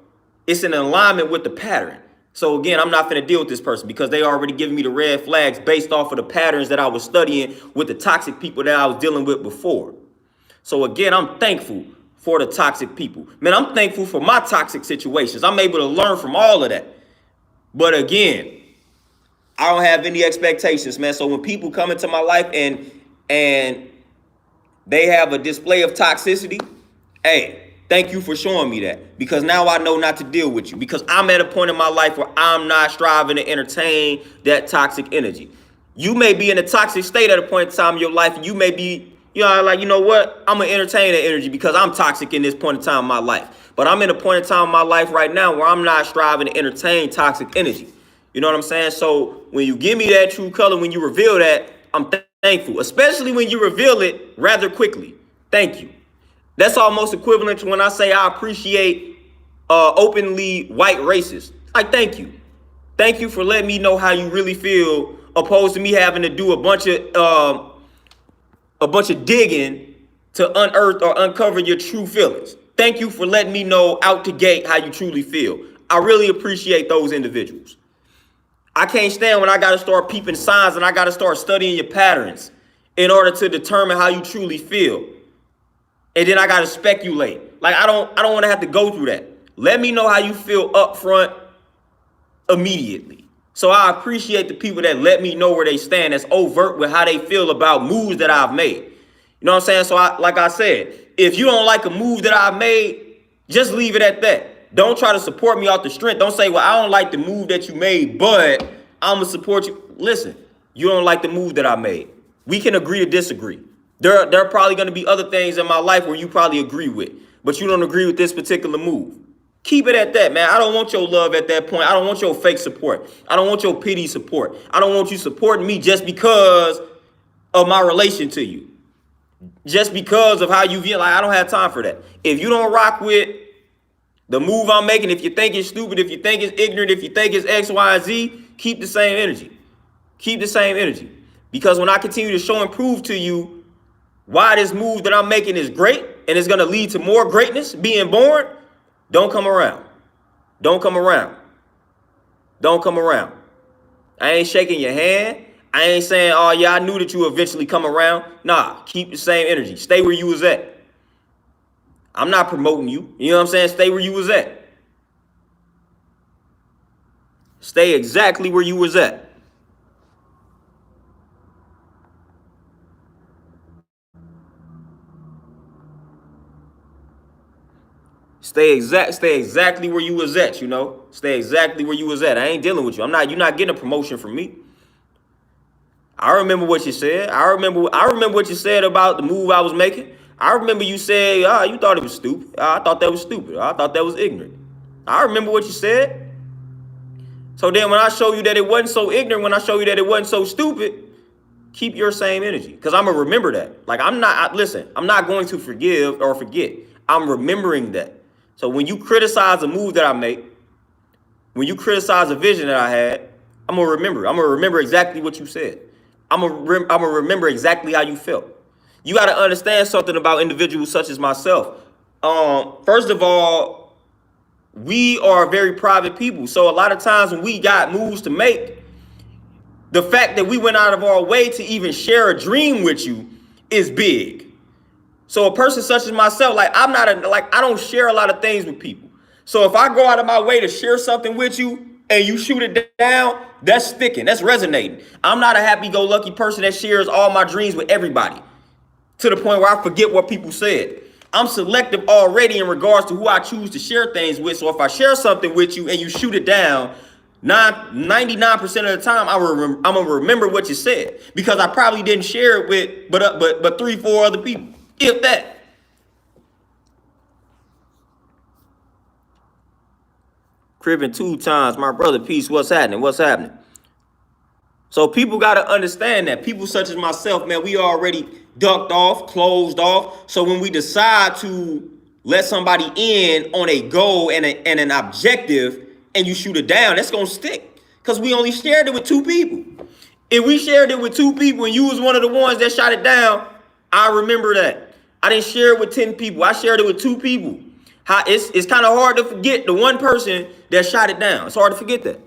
It's in alignment with the pattern. So again, I'm not going to deal with this person because they already giving me the red flags based off of the patterns that I was studying with the toxic people that I was dealing with before. So again, I'm thankful for the toxic people. Man, I'm thankful for my toxic situations. I'm able to learn from all of that. But again, I don't have any expectations, man. So when people come into my life and they have a display of toxicity, hey, thank you for showing me that, because now I know not to deal with you, because I'm at a point in my life where I'm not striving to entertain that toxic energy. You may be in a toxic state at a point in time in your life, and you may be, you know, like, you know what, I'm going to entertain that energy because I'm toxic in this point in time in my life. But I'm in a point in time in my life right now where I'm not striving to entertain toxic energy. You know what I'm saying? So when you give me that true color, when you reveal that, I'm thankful, especially when you reveal it rather quickly. Thank you. That's almost equivalent to when I say I appreciate openly white racists. Like, thank you. Thank you for letting me know how you really feel, opposed to me having to do a bunch of digging to unearth or uncover your true feelings. Thank you for letting me know out the gate how you truly feel. I really appreciate those individuals. I can't stand when I got to start peeping signs and I got to start studying your patterns in order to determine how you truly feel. And then I got to speculate. Like, I don't want to have to go through that. Let me know how you feel up front immediately. So I appreciate the people that let me know where they stand, that's overt with how they feel about moves that I've made. You know what I'm saying? So like I said, if you don't like a move that I've made, just leave it at that. Don't try to support me off the strength. Don't say, well, I don't like the move that you made, but I'm going to support you. Listen, you don't like the move that I made. We can agree to disagree. There are probably going to be other things in my life where you probably agree with, but you don't agree with this particular move. Keep it at that, man. I don't want your love at that point. I don't want your fake support. I don't want your pity support. I don't want you supporting me just because of my relation to you. just because of how you feel. Like, I don't have time for that. If you don't rock with the move I'm making, if you think it's stupid, if you think it's ignorant, if you think it's X, Y, and Z, keep the same energy. Keep the same energy. Because when I continue to show and prove to you why this move that I'm making is great and it's going to lead to more greatness being born, don't come around. Don't come around. Don't come around. I ain't shaking your hand. I ain't saying, oh, yeah, I knew that you would eventually come around. Nah, keep the same energy. Stay where you was at. I'm not promoting you. You know what I'm saying? Stay where you was at. Stay exactly where you was at. Stay exactly where you was at, you know? Stay exactly where you was at. I ain't dealing with you. You're not getting a promotion from me. I remember what you said. I remember what you said about the move I was making. I remember you said, you thought it was stupid. I thought that was stupid. I thought that was ignorant. I remember what you said. So then when I show you that it wasn't so ignorant, when I show you that it wasn't so stupid, keep your same energy. Because I'm going to remember that. Like, I'm not going to forgive or forget. I'm remembering that. So when you criticize a move that I make, when you criticize a vision that I had, I'm going to remember. I'm going to remember exactly what you said. I'm going to remember exactly how you felt. You got to understand something about individuals such as myself. First of all, we are very private people. So a lot of times when we got moves to make, the fact that we went out of our way to even share a dream with you is big. So a person such as myself, like I don't share a lot of things with people. So if I go out of my way to share something with you and you shoot it down, that's sticking, that's resonating. I'm not a happy-go-lucky person that shares all my dreams with everybody to the point where I forget what people said. I'm selective already in regards to who I choose to share things with. So if I share something with you and you shoot it down, 99% of the time, I'm gonna remember what you said because I probably didn't share it with but 3-4 other people, if that. Cribbing 2 times, my brother. Peace. What's happening? What's happening? So people got to understand that people such as myself, man, we already ducked off, closed off. So when we decide to let somebody in on a goal and an objective and you shoot it down, that's going to stick because we only shared it with 2 people. If we shared it with 2 people and you was one of the ones that shot it down, I remember that. I didn't share it with 10 people. I shared it with 2 people. It's kind of hard to forget the one person that shot it down. It's hard to forget that.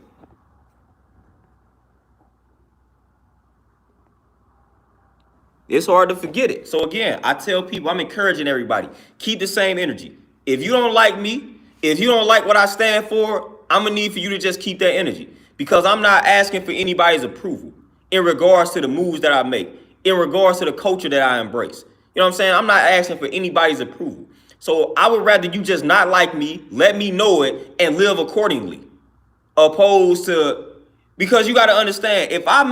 It's hard to forget it. So again, I tell people, I'm encouraging everybody, keep the same energy. If you don't like me, if you don't like what I stand for, I'm gonna need for you to just keep that energy because I'm not asking for anybody's approval in regards to the moves that I make, in regards to the culture that I embrace. You know what I'm saying? I'm not asking for anybody's approval. So I would rather you just not like me, let me know it, and live accordingly, opposed to, because you got to understand, if I'm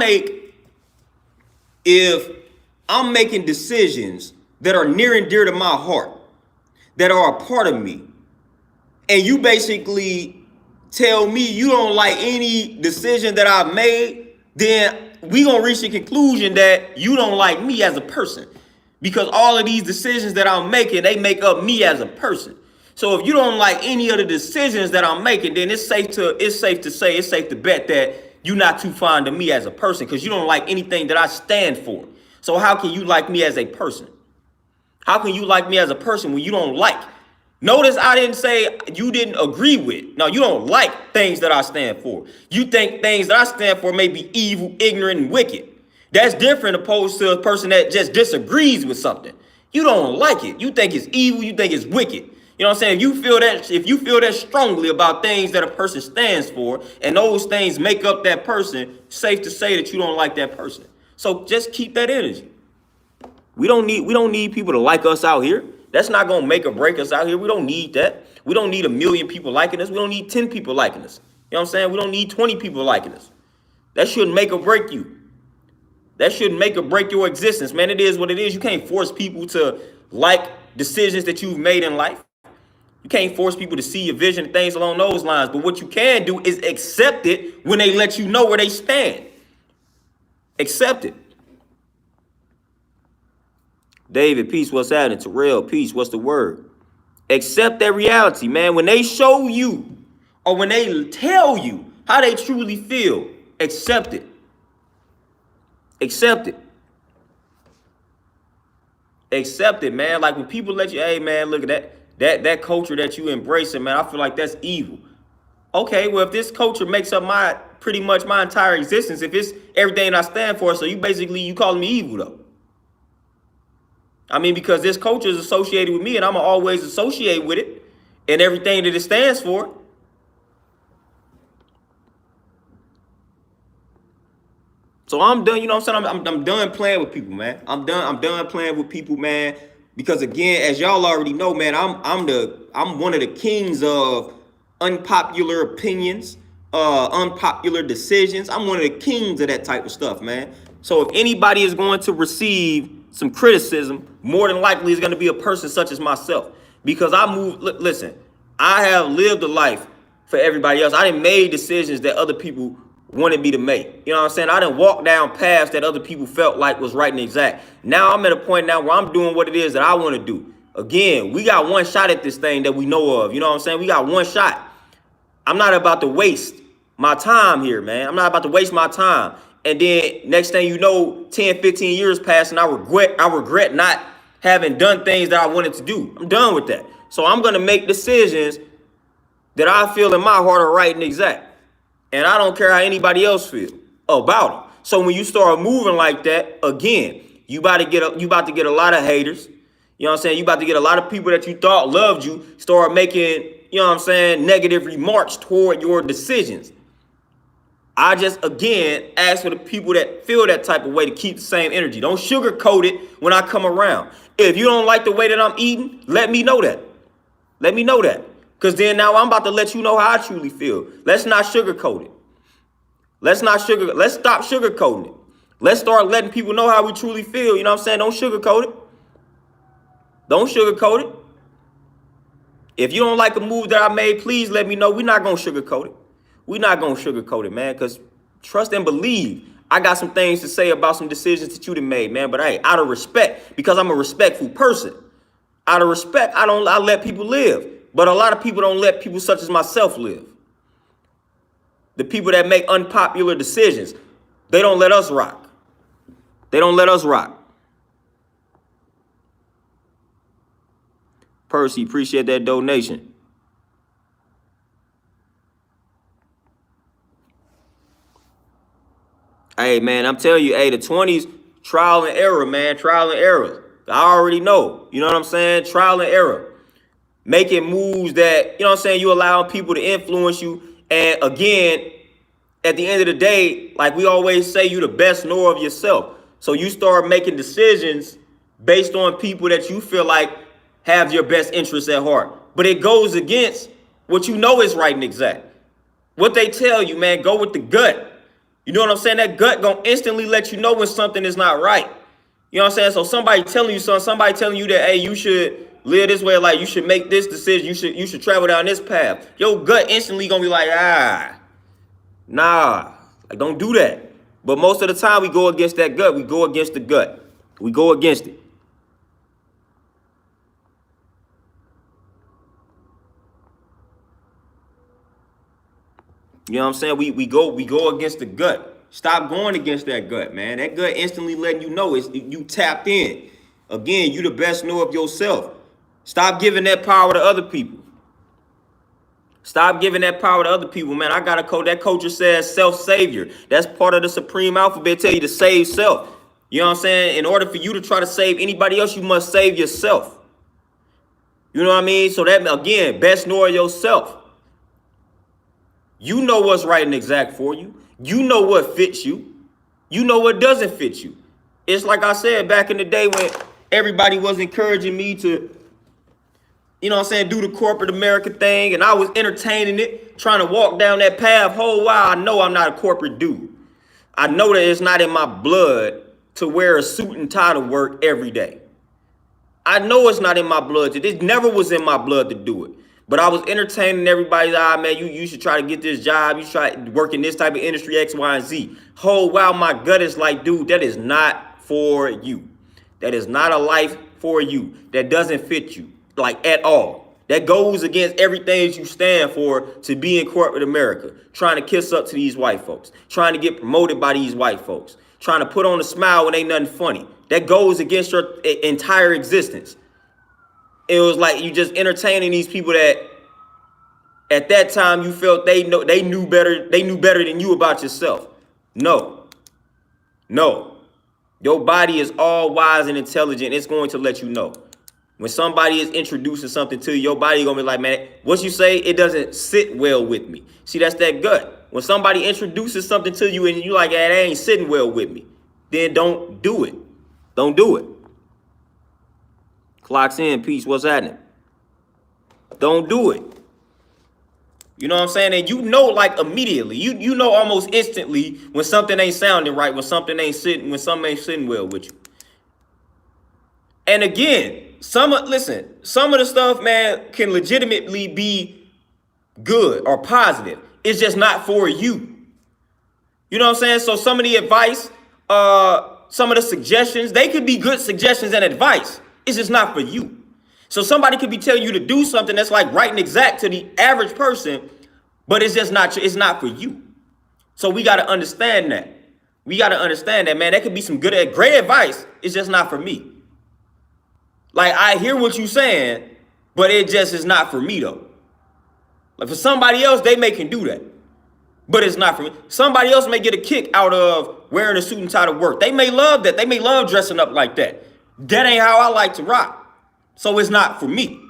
making decisions that are near and dear to my heart, that are a part of me, and you basically tell me you don't like any decision that I've made, then we gonna reach the conclusion that you don't like me as a person. Because all of these decisions that I'm making, they make up me as a person. So if you don't like any of the decisions that I'm making, then it's safe to bet that you're not too fond of me as a person because you don't like anything that I stand for. So how can you like me as a person? How can you like me as a person when you don't like? Notice I didn't say you didn't agree with. No, you don't like things that I stand for. You think things that I stand for may be evil, ignorant, and wicked. That's different opposed to a person that just disagrees with something. You don't like it. You think it's evil. You think it's wicked. You know what I'm saying? If you feel that strongly about things that a person stands for, and those things make up that person, safe to say that you don't like that person. So just keep that energy. We don't need people to like us out here. That's not gonna make or break us out here. We don't need that. We don't need 1 million people liking us. We don't need 10 people liking us. You know what I'm saying? We don't need 20 people liking us. That shouldn't make or break you. That shouldn't make or break your existence, man. It is what it is. You can't force people to like decisions that you've made in life. You can't force people to see your vision and things along those lines. But what you can do is accept it when they let you know where they stand. Accept it. David, peace, what's happening? Terrell, peace, what's the word? Accept that reality, man. When they show you or when they tell you how they truly feel, accept it. Accept it. Accept it, man. Like when people let you, hey, man, look at that culture that you embracing, man. I feel like that's evil. Okay, well, if this culture makes up pretty much my entire existence, if it's everything I stand for, so you calling me evil though. I mean, because this culture is associated with me and I'm going to always associate with it and everything that it stands for. So I'm done, you know what I'm saying? I'm done playing with people, man. I'm done playing with people, man. Because again, as y'all already know, man, I'm one of the kings of unpopular opinions, unpopular decisions. I'm one of the kings of that type of stuff, man. So if anybody is going to receive some criticism, more than likely it's going to be a person such as myself. Because listen, I have lived a life for everybody else. I done made decisions that other people wanted me to make. You know what I'm saying? I done walked down paths that other people felt like was right and exact. Now I'm at a point now where I'm doing what it is that I want to do. Again, we got one shot at this thing that we know of. You know what I'm saying? We got one shot. I'm not about to waste my time here, man. I'm not about to waste my time. And then next thing you know, 10, 15 years pass and I regret not having done things that I wanted to do. I'm done with that. So I'm going to make decisions that I feel in my heart are right and exact. And I don't care how anybody else feel about it. So when you start moving like that, again, you about to get a lot of haters. You know what I'm saying? You about to get a lot of people that you thought loved you start making, you know what I'm saying, negative remarks toward your decisions. I just, again, ask for the people that feel that type of way to keep the same energy. Don't sugarcoat it when I come around. If you don't like the way that I'm eating, let me know that. Let me know that. Because then now I'm about to let you know how I truly feel. Let's not sugarcoat it. Let's stop sugarcoating it. Let's start letting people know how we truly feel. You know what I'm saying? Don't sugarcoat it. Don't sugarcoat it. If you don't like a move that I made, please let me know. We're not going to sugarcoat it. We're not going to sugarcoat it, man, because trust and believe, I got some things to say about some decisions that you done made, man. But hey, out of respect, because I'm a respectful person, out of respect, I let people live. But a lot of people don't let people such as myself live. The people that make unpopular decisions, they don't let us rock. They don't let us rock. Percy, appreciate that donation. Hey, man, I'm telling you, hey, the 20s, trial and error, man, trial and error. I already know, you know what I'm saying? Trial and error. Making moves that, you know what I'm saying, you allow people to influence you. And again, at the end of the day, like we always say, you the best knower of yourself. So you start making decisions based on people that you feel like have your best interests at heart. But it goes against what you know is right and exact. What they tell you, man, go with the gut. You know what I'm saying? That gut gonna instantly let you know when something is not right. You know what I'm saying? So somebody telling you something, somebody telling you that, hey, you should live this way, like you should make this decision, you should travel down this path. Your gut instantly gonna be like, nah, like don't do that. But most of the time we go against that gut. We go against the gut. We go against it. You know what I'm saying? We go against the gut. Stop going against that gut, man. That gut instantly letting you know you tapped in. Again, you the best knower of yourself. Stop giving that power to other people. Stop giving that power to other people, man. I got a code. That culture says self-savior. That's part of the supreme alphabet. Tell you to save self. You know what I'm saying? In order for you to try to save anybody else, you must save yourself. You know what I mean? So that, again, best knower of yourself. You know what's right and exact for you. You know what fits you. You know what doesn't fit you. It's like I said back in the day when everybody was encouraging me to, you know what I'm saying, do the corporate America thing, and I was entertaining it, trying to walk down that path. Whole while I know I'm not a corporate dude. I know that it's not in my blood to wear a suit and tie to work every day. I know it's not in my blood. It never was in my blood to do it. But I was entertaining everybody's man, you should try to get this job. You should try to work in this type of industry, X, Y, and Z. Whole while my gut is like, dude, that is not for you. That is not a life for you. That doesn't fit you, like, at all. That goes against everything you stand for to be in corporate America, trying to kiss up to these white folks, trying to get promoted by these white folks, trying to put on a smile when ain't nothing funny. That goes against your entire existence. It was like you just entertaining these people that at that time you felt they knew better than you about yourself. No. Your body is all wise and intelligent. It's going to let you know. When somebody is introducing something to you, your body gonna be like, man, what you say, it doesn't sit well with me. See, that's that gut. When somebody introduces something to you and you like, that ain't sitting well with me, then don't do it. Don't do it. Clocks in, peace, what's happening? Don't do it. You know what I'm saying? And you know, like, immediately, you know almost instantly when something ain't sounding right, when something ain't sitting well with you. And again, some of the stuff, man, can legitimately be good or positive. It's just not for you. You know what I'm saying? So some of the advice, some of the suggestions, they could be good suggestions and advice. It's just not for you. So somebody could be telling you to do something that's like right and exact to the average person, but it's just not, it's not for you. So we got to understand that. We got to understand that, man. That could be some good, great advice. It's just not for me. Like, I hear what you're saying, but it just is not for me, though. Like, for somebody else, they may can do that, but it's not for me. Somebody else may get a kick out of wearing a suit and tie to work. They may love that. They may love dressing up like that. That ain't how I like to rock. So it's not for me.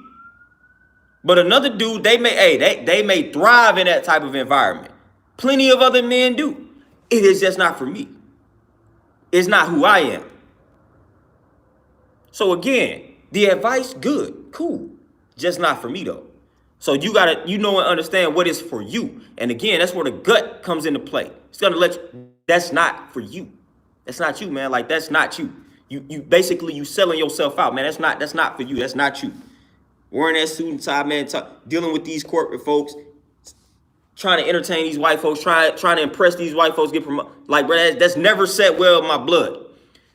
But another dude, they may thrive in that type of environment. Plenty of other men do. It is just not for me. It's not who I am. So again, the advice, good, cool, just not for me though. So you gotta, and understand what is for you. And again, that's where the gut comes into play. It's gonna let you, that's not for you. That's not you, man. Like, that's not you. You basically, you selling yourself out, man. That's not for you. That's not you. Wearing that suit and tie, man, dealing with these corporate folks, trying to entertain these white folks, trying to impress these white folks, get promoted. Like, bro, that's never set well in my blood.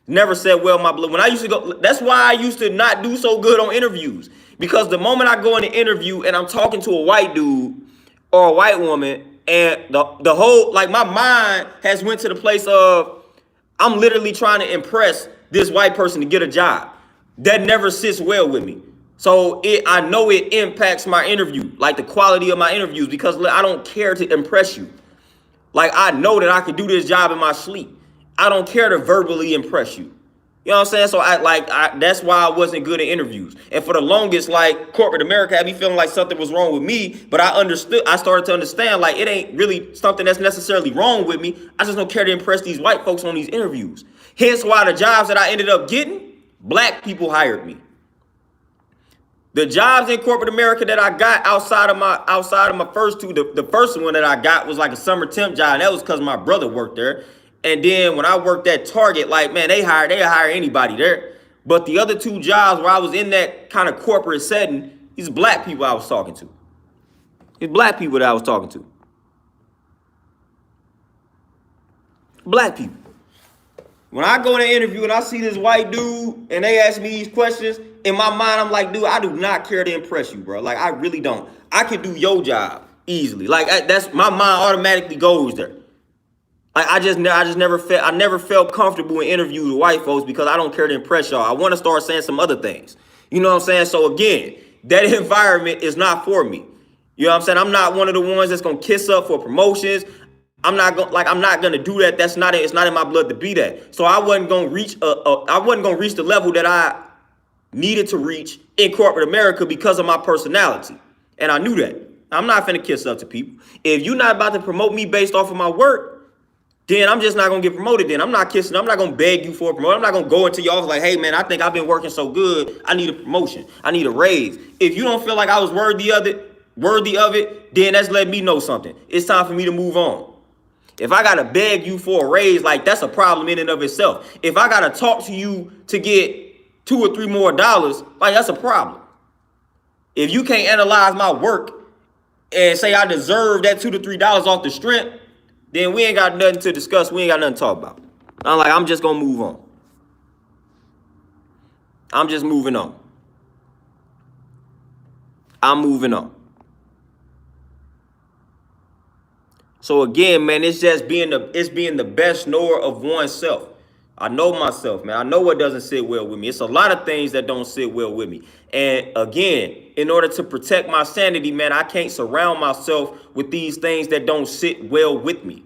Never said well in my blood. When I used to go, that's why I used to not do so good on interviews. Because the moment I go in the interview and I'm talking to a white dude or a white woman, and the whole, like, my mind has went to the place of I'm literally trying to impress this white person to get a job. That never sits well with me. So I know it impacts my interview, like the quality of my interviews, because I don't care to impress you. Like, I know that I can do this job in my sleep. I don't care to verbally impress you. You know what I'm saying? So that's why I wasn't good at interviews. And for the longest, like, corporate America had me feeling like something was wrong with me. But I started to understand, like, it ain't really something that's necessarily wrong with me. I just don't care to impress these white folks on these interviews. Hence why the jobs that I ended up getting, black people hired me. The jobs in corporate America that I got outside of my first two, the first one that I got was like a summer temp job. And that was because my brother worked there. And then when I worked at Target, like, man, they hire anybody there. But the other two jobs where I was in that kind of corporate setting, these black people I was talking to. It's black people that I was talking to. Black people. When I go in an interview and I see this white dude and they ask me these questions, in my mind, I'm like, dude, I do not care to impress you, bro. Like, I really don't. I can do your job easily. Like, that's my mind automatically goes there. Like, I never felt comfortable in interviews with white folks because I don't care to impress y'all. I want to start saying some other things. You know what I'm saying? So again, that environment is not for me. You know what I'm saying? I'm not one of the ones that's gonna kiss up for promotions. I'm not gonna do that. It's not in my blood to be that. So I wasn't gonna reach the level that I needed to reach in corporate America because of my personality. And I knew that. I'm not finna kiss up to people. If you're not about to promote me based off of my work, then I'm just not going to get promoted. Then I'm not kissing. I'm not going to beg you for a promotion. I'm not going to go into your office like, hey, man, I think I've been working so good. I need a promotion. I need a raise. If you don't feel like I was worthy of it, then that's letting me know something. It's time for me to move on. If I got to beg you for a raise, like, that's a problem in and of itself. If I got to talk to you to get $2 or $3 more, like, that's a problem. If you can't analyze my work and say I deserve that $2 to $3 off the strength, then we ain't got nothing to discuss. We ain't got nothing to talk about. I'm just going to move on. I'm just moving on. I'm moving on. So again, man, it's just being the best knower of oneself. I know myself, man. I know what doesn't sit well with me. It's a lot of things that don't sit well with me. And again, in order to protect my sanity, man, I can't surround myself with these things that don't sit well with me.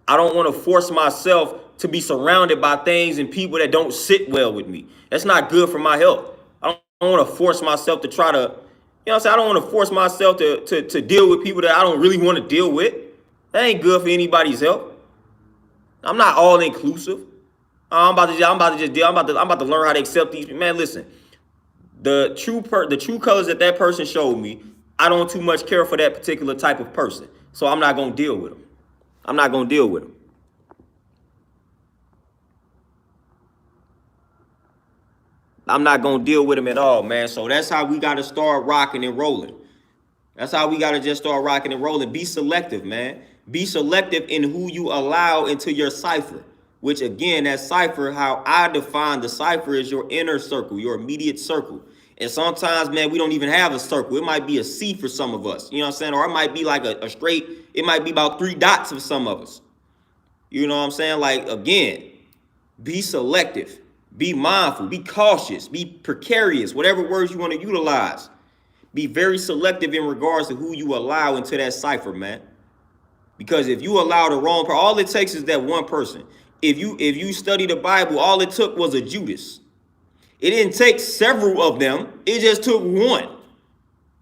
I don't want to force myself to be surrounded by things and people that don't sit well with me. That's not good for my health. I don't want to force myself to try to, you know what I'm saying? I don't want to force myself to deal with people that I don't really want to deal with. That ain't good for anybody's health. I'm not all inclusive. I'm about to learn how to accept these. Man, listen, the true colors that person showed me, I don't too much care for that particular type of person. So I'm not gonna deal with them. I'm not gonna deal with them. I'm not gonna deal with them at all, man. So that's how we gotta start rocking and rolling. That's how we gotta just start rocking and rolling. Be selective, man. Be selective in who you allow into your cipher. Which again, that cipher, how I define the cipher is your inner circle, your immediate circle. And sometimes, man, we don't even have a circle. It might be a C for some of us. You know what I'm saying? Or it might be like a straight, it might be about 3 dots for some of us. You know what I'm saying? Like, again, be selective, be mindful, be cautious, be precarious, whatever words you want to utilize. Be very selective in regards to who you allow into that cipher, man. Because if you allow the wrong person, all it takes is that one person. If you study the Bible, all it took was a Judas. It didn't take several of them. It just took one.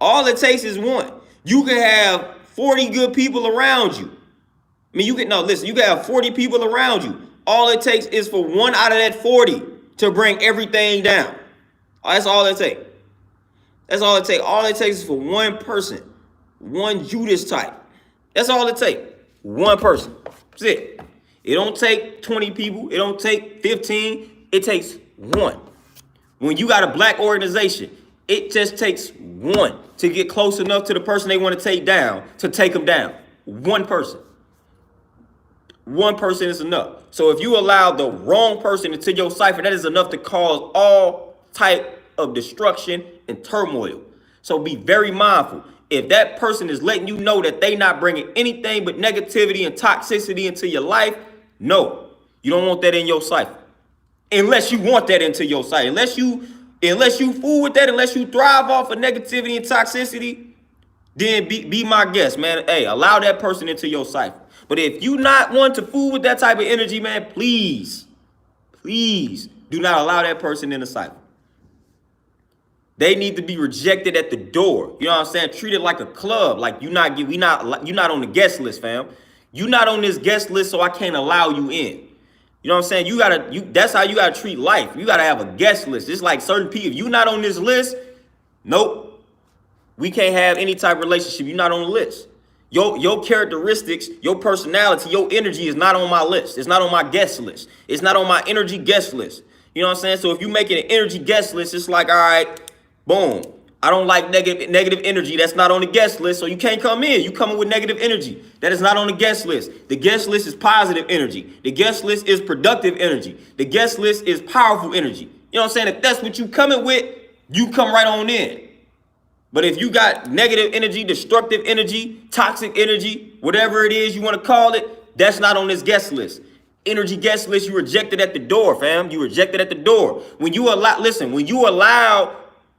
All it takes is one. You can have 40 good people around you. I mean, you can have 40 people around you. All it takes is for one out of that 40 to bring everything down. That's all it takes. That's all it takes. All it takes is for one person, one Judas type. That's all it takes. One person. That's it. It don't take 20 people. It don't take 15. It takes one. When you got a black organization, it just takes one to get close enough to the person they want to take down to take them down. One person. One person is enough. So if you allow the wrong person into your cipher, that is enough to cause all type of destruction and turmoil. So be very mindful. If that person is letting you know that they not bringing anything but negativity and toxicity into your life, no, you don't want that in your cipher. Unless you want that into your cipher. Unless you fool with that, unless you thrive off of negativity and toxicity, then be my guest, man. Hey, allow that person into your cipher. But if you not want to fool with that type of energy, man, please do not allow that person in the cipher. They need to be rejected at the door. You know what I'm saying? Treat it like a club. Like you're not on the guest list, fam. You're not on this guest list, so I can't allow you in. You know what I'm saying? That's how you gotta treat life. You gotta have a guest list. It's like certain people. If you're not on this list, nope. We can't have any type of relationship. You're not on the list. Your characteristics, your personality, your energy is not on my list. It's not on my guest list. It's not on my energy guest list. You know what I'm saying? So if you make it an energy guest list, it's like, all right, boom. I don't like negative energy. That's not on the guest list, so you can't come in. You coming with negative energy. That is not on the guest list. The guest list is positive energy. The guest list is productive energy. The guest list is powerful energy. You know what I'm saying? If that's what you coming with, you come right on in. But if you got negative energy, destructive energy, toxic energy, whatever it is you want to call it, that's not on this guest list. Energy guest list, you rejected at the door, fam. You rejected at the door. When you allow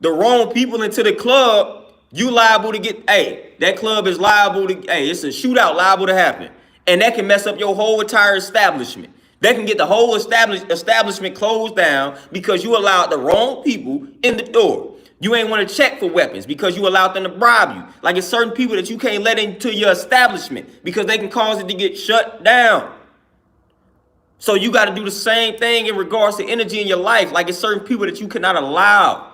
the wrong people into the club, you liable to get, that club is liable to, it's a shootout liable to happen. And that can mess up your whole entire establishment. That can get the whole establishment closed down because you allowed the wrong people in the door. You ain't want to check for weapons because you allowed them to bribe you. Like it's certain people that you can't let into your establishment because they can cause it to get shut down. So you got to do the same thing in regards to energy in your life. Like it's certain people that you cannot allow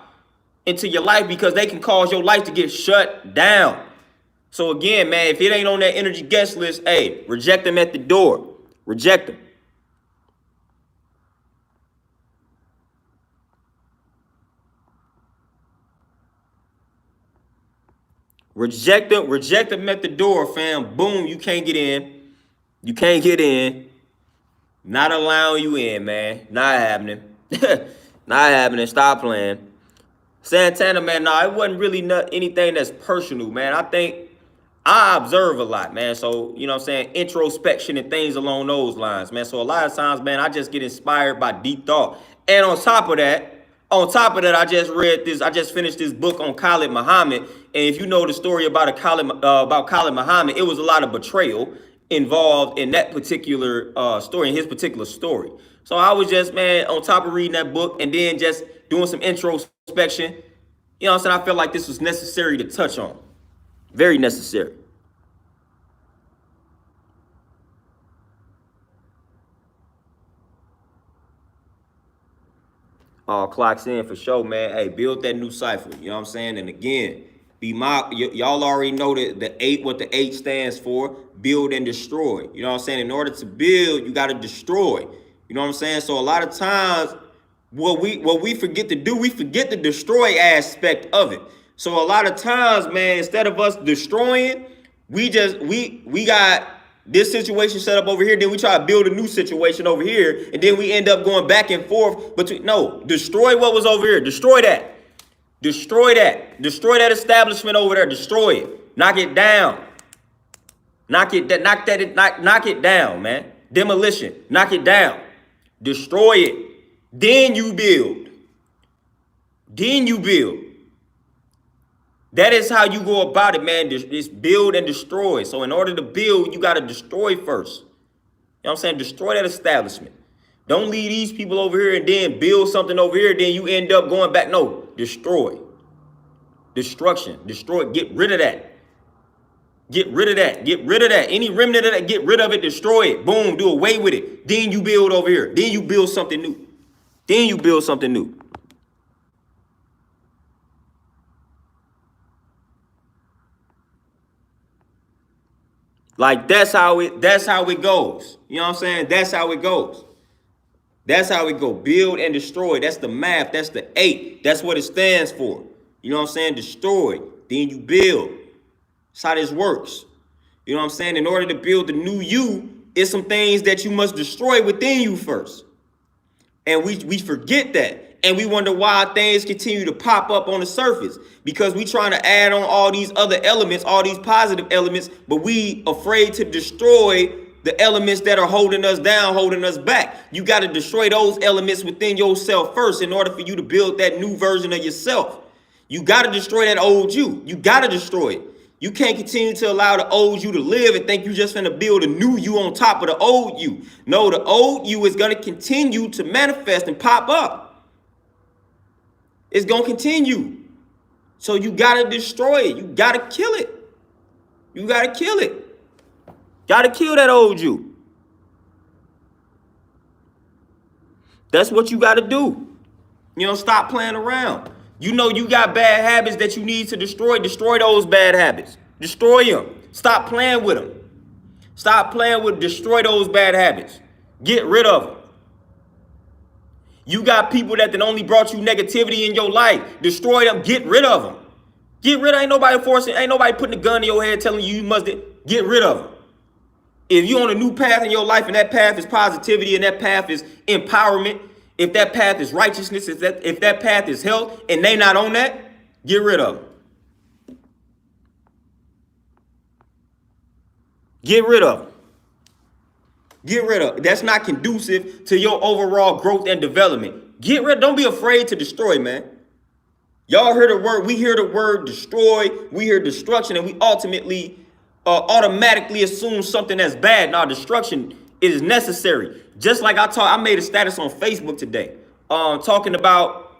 into your life because they can cause your life to get shut down. So again, man, if it ain't on that energy guest list, reject them at the door. Reject them. Reject them at the door, fam. Boom, you can't get in. You can't get in. Not allowing you in, man. Not happening. Not happening. Stop playing. Santana, man, no, it wasn't really anything that's personal, man. I think I observe a lot, man. So, you know what I'm saying? Introspection and things along those lines, man. So a lot of times, man, I just get inspired by deep thought. And I just finished this book on Khalid Muhammad. And if you know the story about Khalid Muhammad, it was a lot of betrayal involved in that particular story, in his particular story. So I was just, man, on top of reading that book and then just doing some introspection. You know what I'm saying? I felt like this was necessary to touch on. Very necessary. Clocks in for sure, man. Hey, build that new cipher. You know what I'm saying? And again, y'all already know that what the 8 stands for. Build and destroy. You know what I'm saying? In order to build, you got to destroy. You know what I'm saying? So a lot of times, what we forget to do, we forget the destroy aspect of it. So a lot of times, man, instead of us destroying, we got this situation set up over here, then we try to build a new situation over here, and then we end up going back and forth between. No, destroy what was over here. Destroy that. Destroy that. Destroy that establishment over there. Destroy it. Knock it down. Knock it down, man. Demolition. Knock it down. Destroy it. Then you build. Then you build. That is how you go about it, man. It's build and destroy. So in order to build, you got to destroy first. You know what I'm saying? Destroy that establishment. Don't leave these people over here and then build something over here. Then you end up going back. No, destroy. Destruction. Destroy. Get rid of that. Get rid of that. Get rid of that. Any remnant of that, get rid of it. Destroy it. Boom. Do away with it. Then you build over here. Then you build something new. Then you build something new. Like that's how it goes. You know what I'm saying? That's how it goes. That's how it go. Build and destroy. That's the math. That's the 8. That's what it stands for. You know what I'm saying? Destroy. Then you build. That's how this works. You know what I'm saying? In order to build the new you, it's some things that you must destroy within you first. And we forget that. And we wonder why things continue to pop up on the surface, because we trying to add on all these other elements, all these positive elements, but we afraid to destroy the elements that are holding us down, holding us back. You got to destroy those elements within yourself first in order for you to build that new version of yourself. You got to destroy that old you. You got to destroy it. You can't continue to allow the old you to live and think you're just going to build a new you on top of the old you. No, the old you is going to continue to manifest and pop up. It's going to continue. So you got to destroy it. You got to kill it. You got to kill it. Got to kill that old you. That's what you got to do. You know, stop playing around. You know you got bad habits that you need to destroy. Destroy those bad habits. Destroy them. Stop playing with them. Stop playing with, destroy those bad habits. Get rid of them. You got people that only brought you negativity in your life. Destroy them. Get rid of them. Get rid of, ain't nobody forcing, ain't nobody putting a gun in your head telling you must get rid of them. If you're on a new path in your life and that path is positivity and that path is empowerment, if that path is righteousness, if that path is health and they not on that, get rid of them. Get rid of them. Get rid of it. That's not conducive to your overall growth and development. Get rid. Don't be afraid to destroy, man. Y'all hear the word. We hear the word destroy. We hear destruction, and we ultimately automatically assume something that's bad. Now, destruction is necessary. Just like I made a status on Facebook today, talking about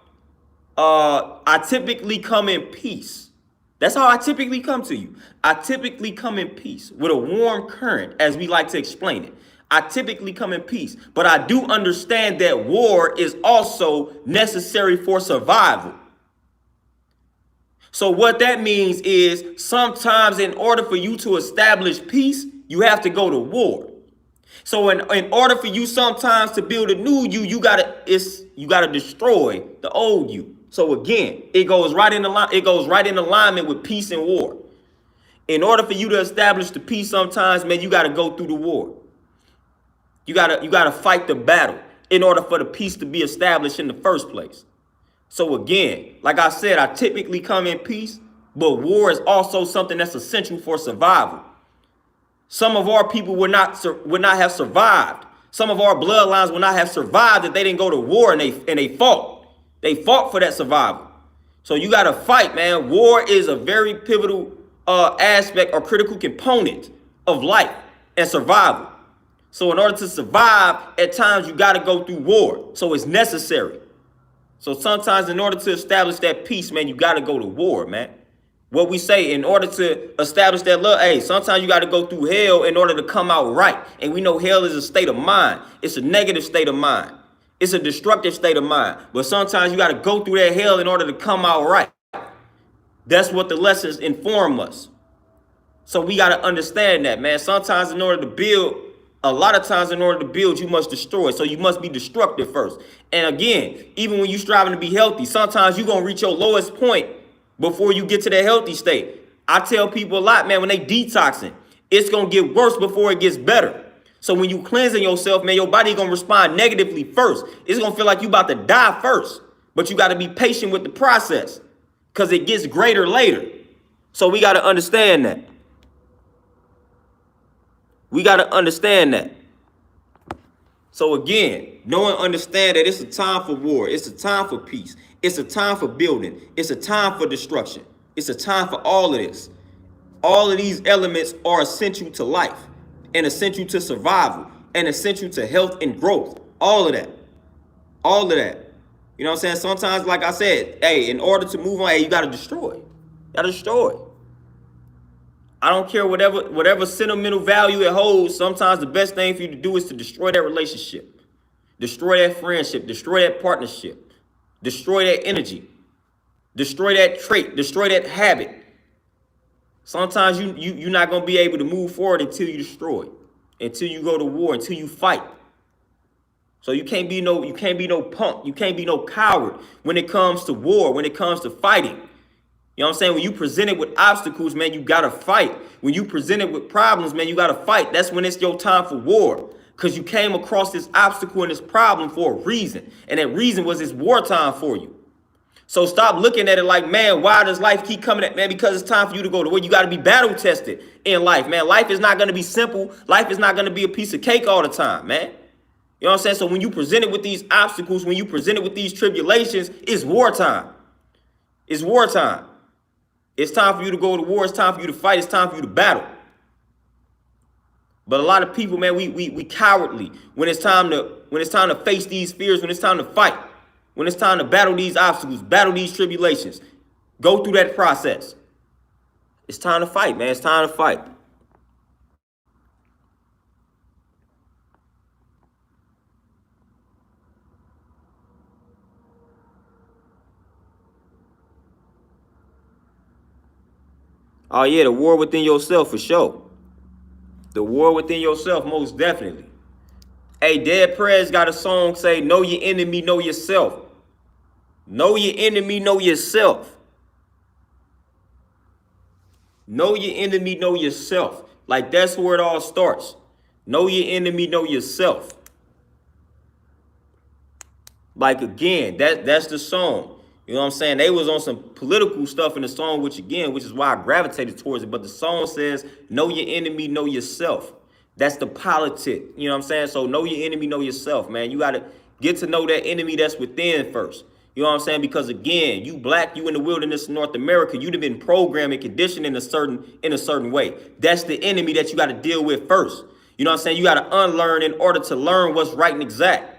I typically come in peace. That's how I typically come to you. I typically come in peace with a warm current, as we like to explain it. I typically come in peace, but I do understand that war is also necessary for survival. So what that means is sometimes in order for you to establish peace, you have to go to war. So in order for you sometimes to build a new you, you gotta destroy the old you. So again, it goes right in alignment with peace and war. In order for you to establish the peace, sometimes, man, you gotta go through the war. You gotta fight the battle. in order for the peace to be established in the first place. So again, like I said, I typically come in peace, but war is also something that's essential for survival. Some of our people would not have survived. Some of our bloodlines would not have survived if they didn't go to war and they fought. They fought for that survival. So you got to fight, man. War is a very pivotal aspect or critical component of life and survival. So in order to survive, at times you got to go through war. So it's necessary. So sometimes in order to establish that peace, man, you got to go to war, man. What we say, in order to establish that love, hey, sometimes you got to go through hell in order to come out right. And we know hell is a state of mind. It's a negative state of mind. It's a destructive state of mind. But sometimes you got to go through that hell in order to come out right. That's what the lessons inform us. So we got to understand that, man. Sometimes in order to build, a lot of times in order to build, you must destroy. So you must be destructive first. And again, even when you're striving to be healthy, sometimes you're going to reach your lowest point before you get to that healthy state. I tell people a lot, man, when they detoxing, it's going to get worse before it gets better. So when you cleansing yourself, man, your body going to respond negatively first. It's going to feel like you about to die first. But you got to be patient with the process because it gets greater later. So we got to understand that. We got to understand that. So again, know and understand that it's a time for war. It's a time for peace. It's a time for building. It's a time for destruction. It's a time for all of this. All of these elements are essential to life and essential to survival and essential to health and growth. All of that. All of that. You know what I'm saying? Sometimes, like I said, hey, in order to move on, hey, you got to destroy. You got to destroy. I don't care whatever sentimental value it holds. Sometimes the best thing for you to do is to destroy that relationship, destroy that friendship, destroy that partnership, destroy that energy, destroy that trait, destroy that habit. Sometimes you're not gonna be able to move forward until you destroy, until you go to war, until you fight. So you can't be no punk, you can't be no coward when it comes to war, when it comes to fighting. You know what I'm saying? When you presented with obstacles, man, you got to fight. When you presented with problems, man, you got to fight. That's when it's your time for war. Because you came across this obstacle and this problem for a reason. And that reason was it's wartime for you. So stop looking at it like, man, why does life keep coming at, man? Because it's time for you to go to war. You got to be battle tested in life, man. Life is not going to be simple. Life is not going to be a piece of cake all the time, man. You know what I'm saying? So when you presented with these obstacles, when you presented with these tribulations, it's wartime. It's wartime. It's time for you to go to war. It's time for you to fight. It's time for you to battle. But a lot of people, man, we cowardly when it's time to face these fears, when it's time to fight, when it's time to battle these obstacles, battle these tribulations, go through that process. It's time to fight, man. It's time to fight. Oh, yeah, the war within yourself for sure. The war within yourself, most definitely. Hey, Dead Prez got a song say, know your enemy, know yourself. Know your enemy, know yourself. Know your enemy, know yourself. Like, that's where it all starts. Know your enemy, know yourself. Like, again, that's the song. You know what I'm saying? They was on some political stuff in the song, which is why I gravitated towards it. But the song says, know your enemy, know yourself. That's the politic. You know what I'm saying? So know your enemy, know yourself, man. You got to get to know that enemy that's within first. You know what I'm saying? Because again, you black, you in the wilderness of North America, you'd have been programmed and conditioned in a certain way. That's the enemy that you got to deal with first. You know what I'm saying? You got to unlearn in order to learn what's right and exact.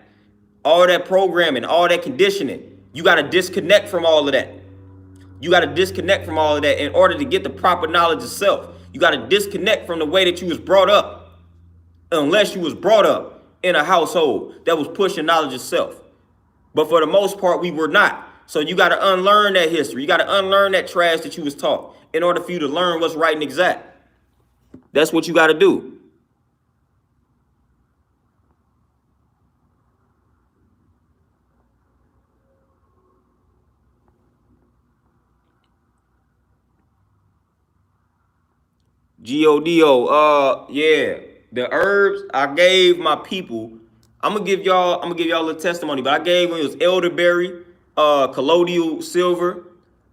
All that programming, all that conditioning. You got to disconnect from all of that. You got to disconnect from all of that in order to get the proper knowledge of self. You got to disconnect from the way that you was brought up, unless you was brought up in a household that was pushing knowledge of self. But for the most part, we were not. So you got to unlearn that history. You got to unlearn that trash that you was taught in order for you to learn what's right and exact. That's what you got to do. GODO, yeah, the herbs I gave my people, I'm gonna give y'all a little testimony, but I gave him, it was elderberry, colloidal silver,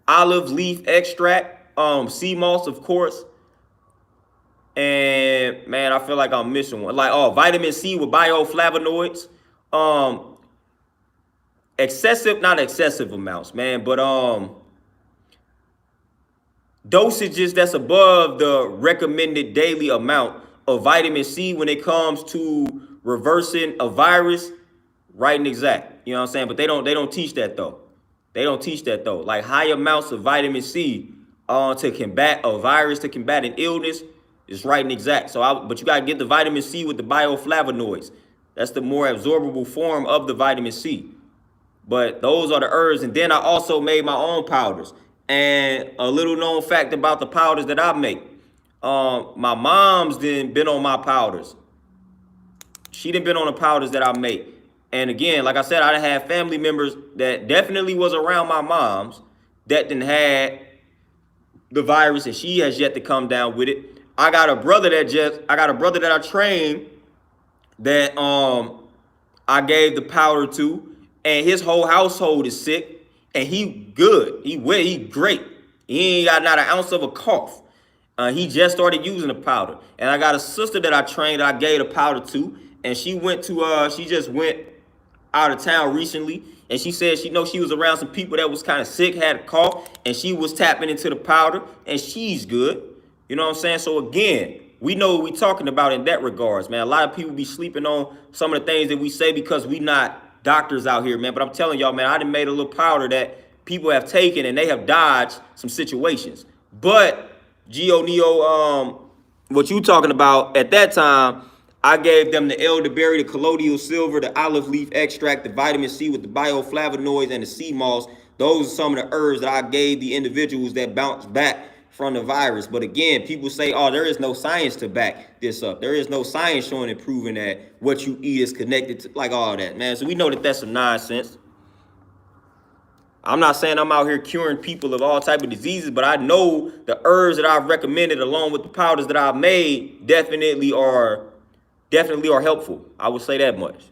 olive leaf extract, sea moss, of course. And man, I feel like I'm missing one. Like, oh, vitamin C with bioflavonoids. Not excessive amounts, man, but dosages that's above the recommended daily amount of vitamin C when it comes to reversing a virus, right and exact. You know what I'm saying? But they don't teach that though. They don't teach that though. Like high amounts of vitamin C to combat a virus, to combat an illness, is right and exact. But you gotta get the vitamin C with the bioflavonoids. That's the more absorbable form of the vitamin C. But those are the herbs. And then I also made my own powders. And a little known fact about the powders that I make. My mom's been on my powders. She done been on the powders that I make. And again, like I said, I had family members that definitely was around my mom's that done had the virus, and she has yet to come down with it. I got a brother that I trained that I gave the powder to, and his whole household is sick, and he good. He great. He ain't got not an ounce of a cough. He just started using the powder. And I got a sister that I trained that I gave the powder to, and she just went out of town recently, and she said she was around some people that was kind of sick, had a cough, and she was tapping into the powder, and she's good. You know what I'm saying? So again, we know what we talking about in that regards, man. A lot of people be sleeping on some of the things that we say because we not doctors out here, man. But I'm telling y'all, man, I done made a little powder that people have taken and they have dodged some situations. But Geo Neo, what you talking about at that time, I gave them the elderberry, the colloidal silver, the olive leaf extract, the vitamin C with the bioflavonoids, and the sea moss. Those are some of the herbs that I gave the individuals that bounced back from the virus. But again, people say, oh, there is no science to back this up. There is no science showing and proving that what you eat is connected to, like, all that, man. So we know that that's some nonsense. I'm not saying I'm out here curing people of all type of diseases, but I know the herbs that I've recommended along with the powders that I've made definitely are helpful. I would say that much.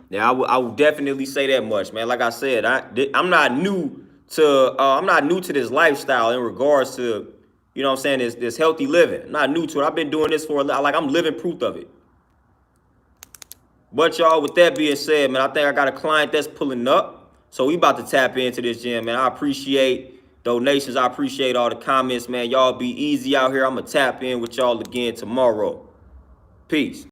Yeah, I would definitely say that much, man. Like I said, I'm not new to this lifestyle in regards to, you know what I'm saying, this healthy living. I'm not new to it. I've been doing this for I'm living proof of it. But y'all, with that being said, man, I think I got a client that's pulling up. So we about to tap into this gym, man. I appreciate donations. I appreciate all the comments, man. Y'all be easy out here. I'm going to tap in with y'all again tomorrow. Peace.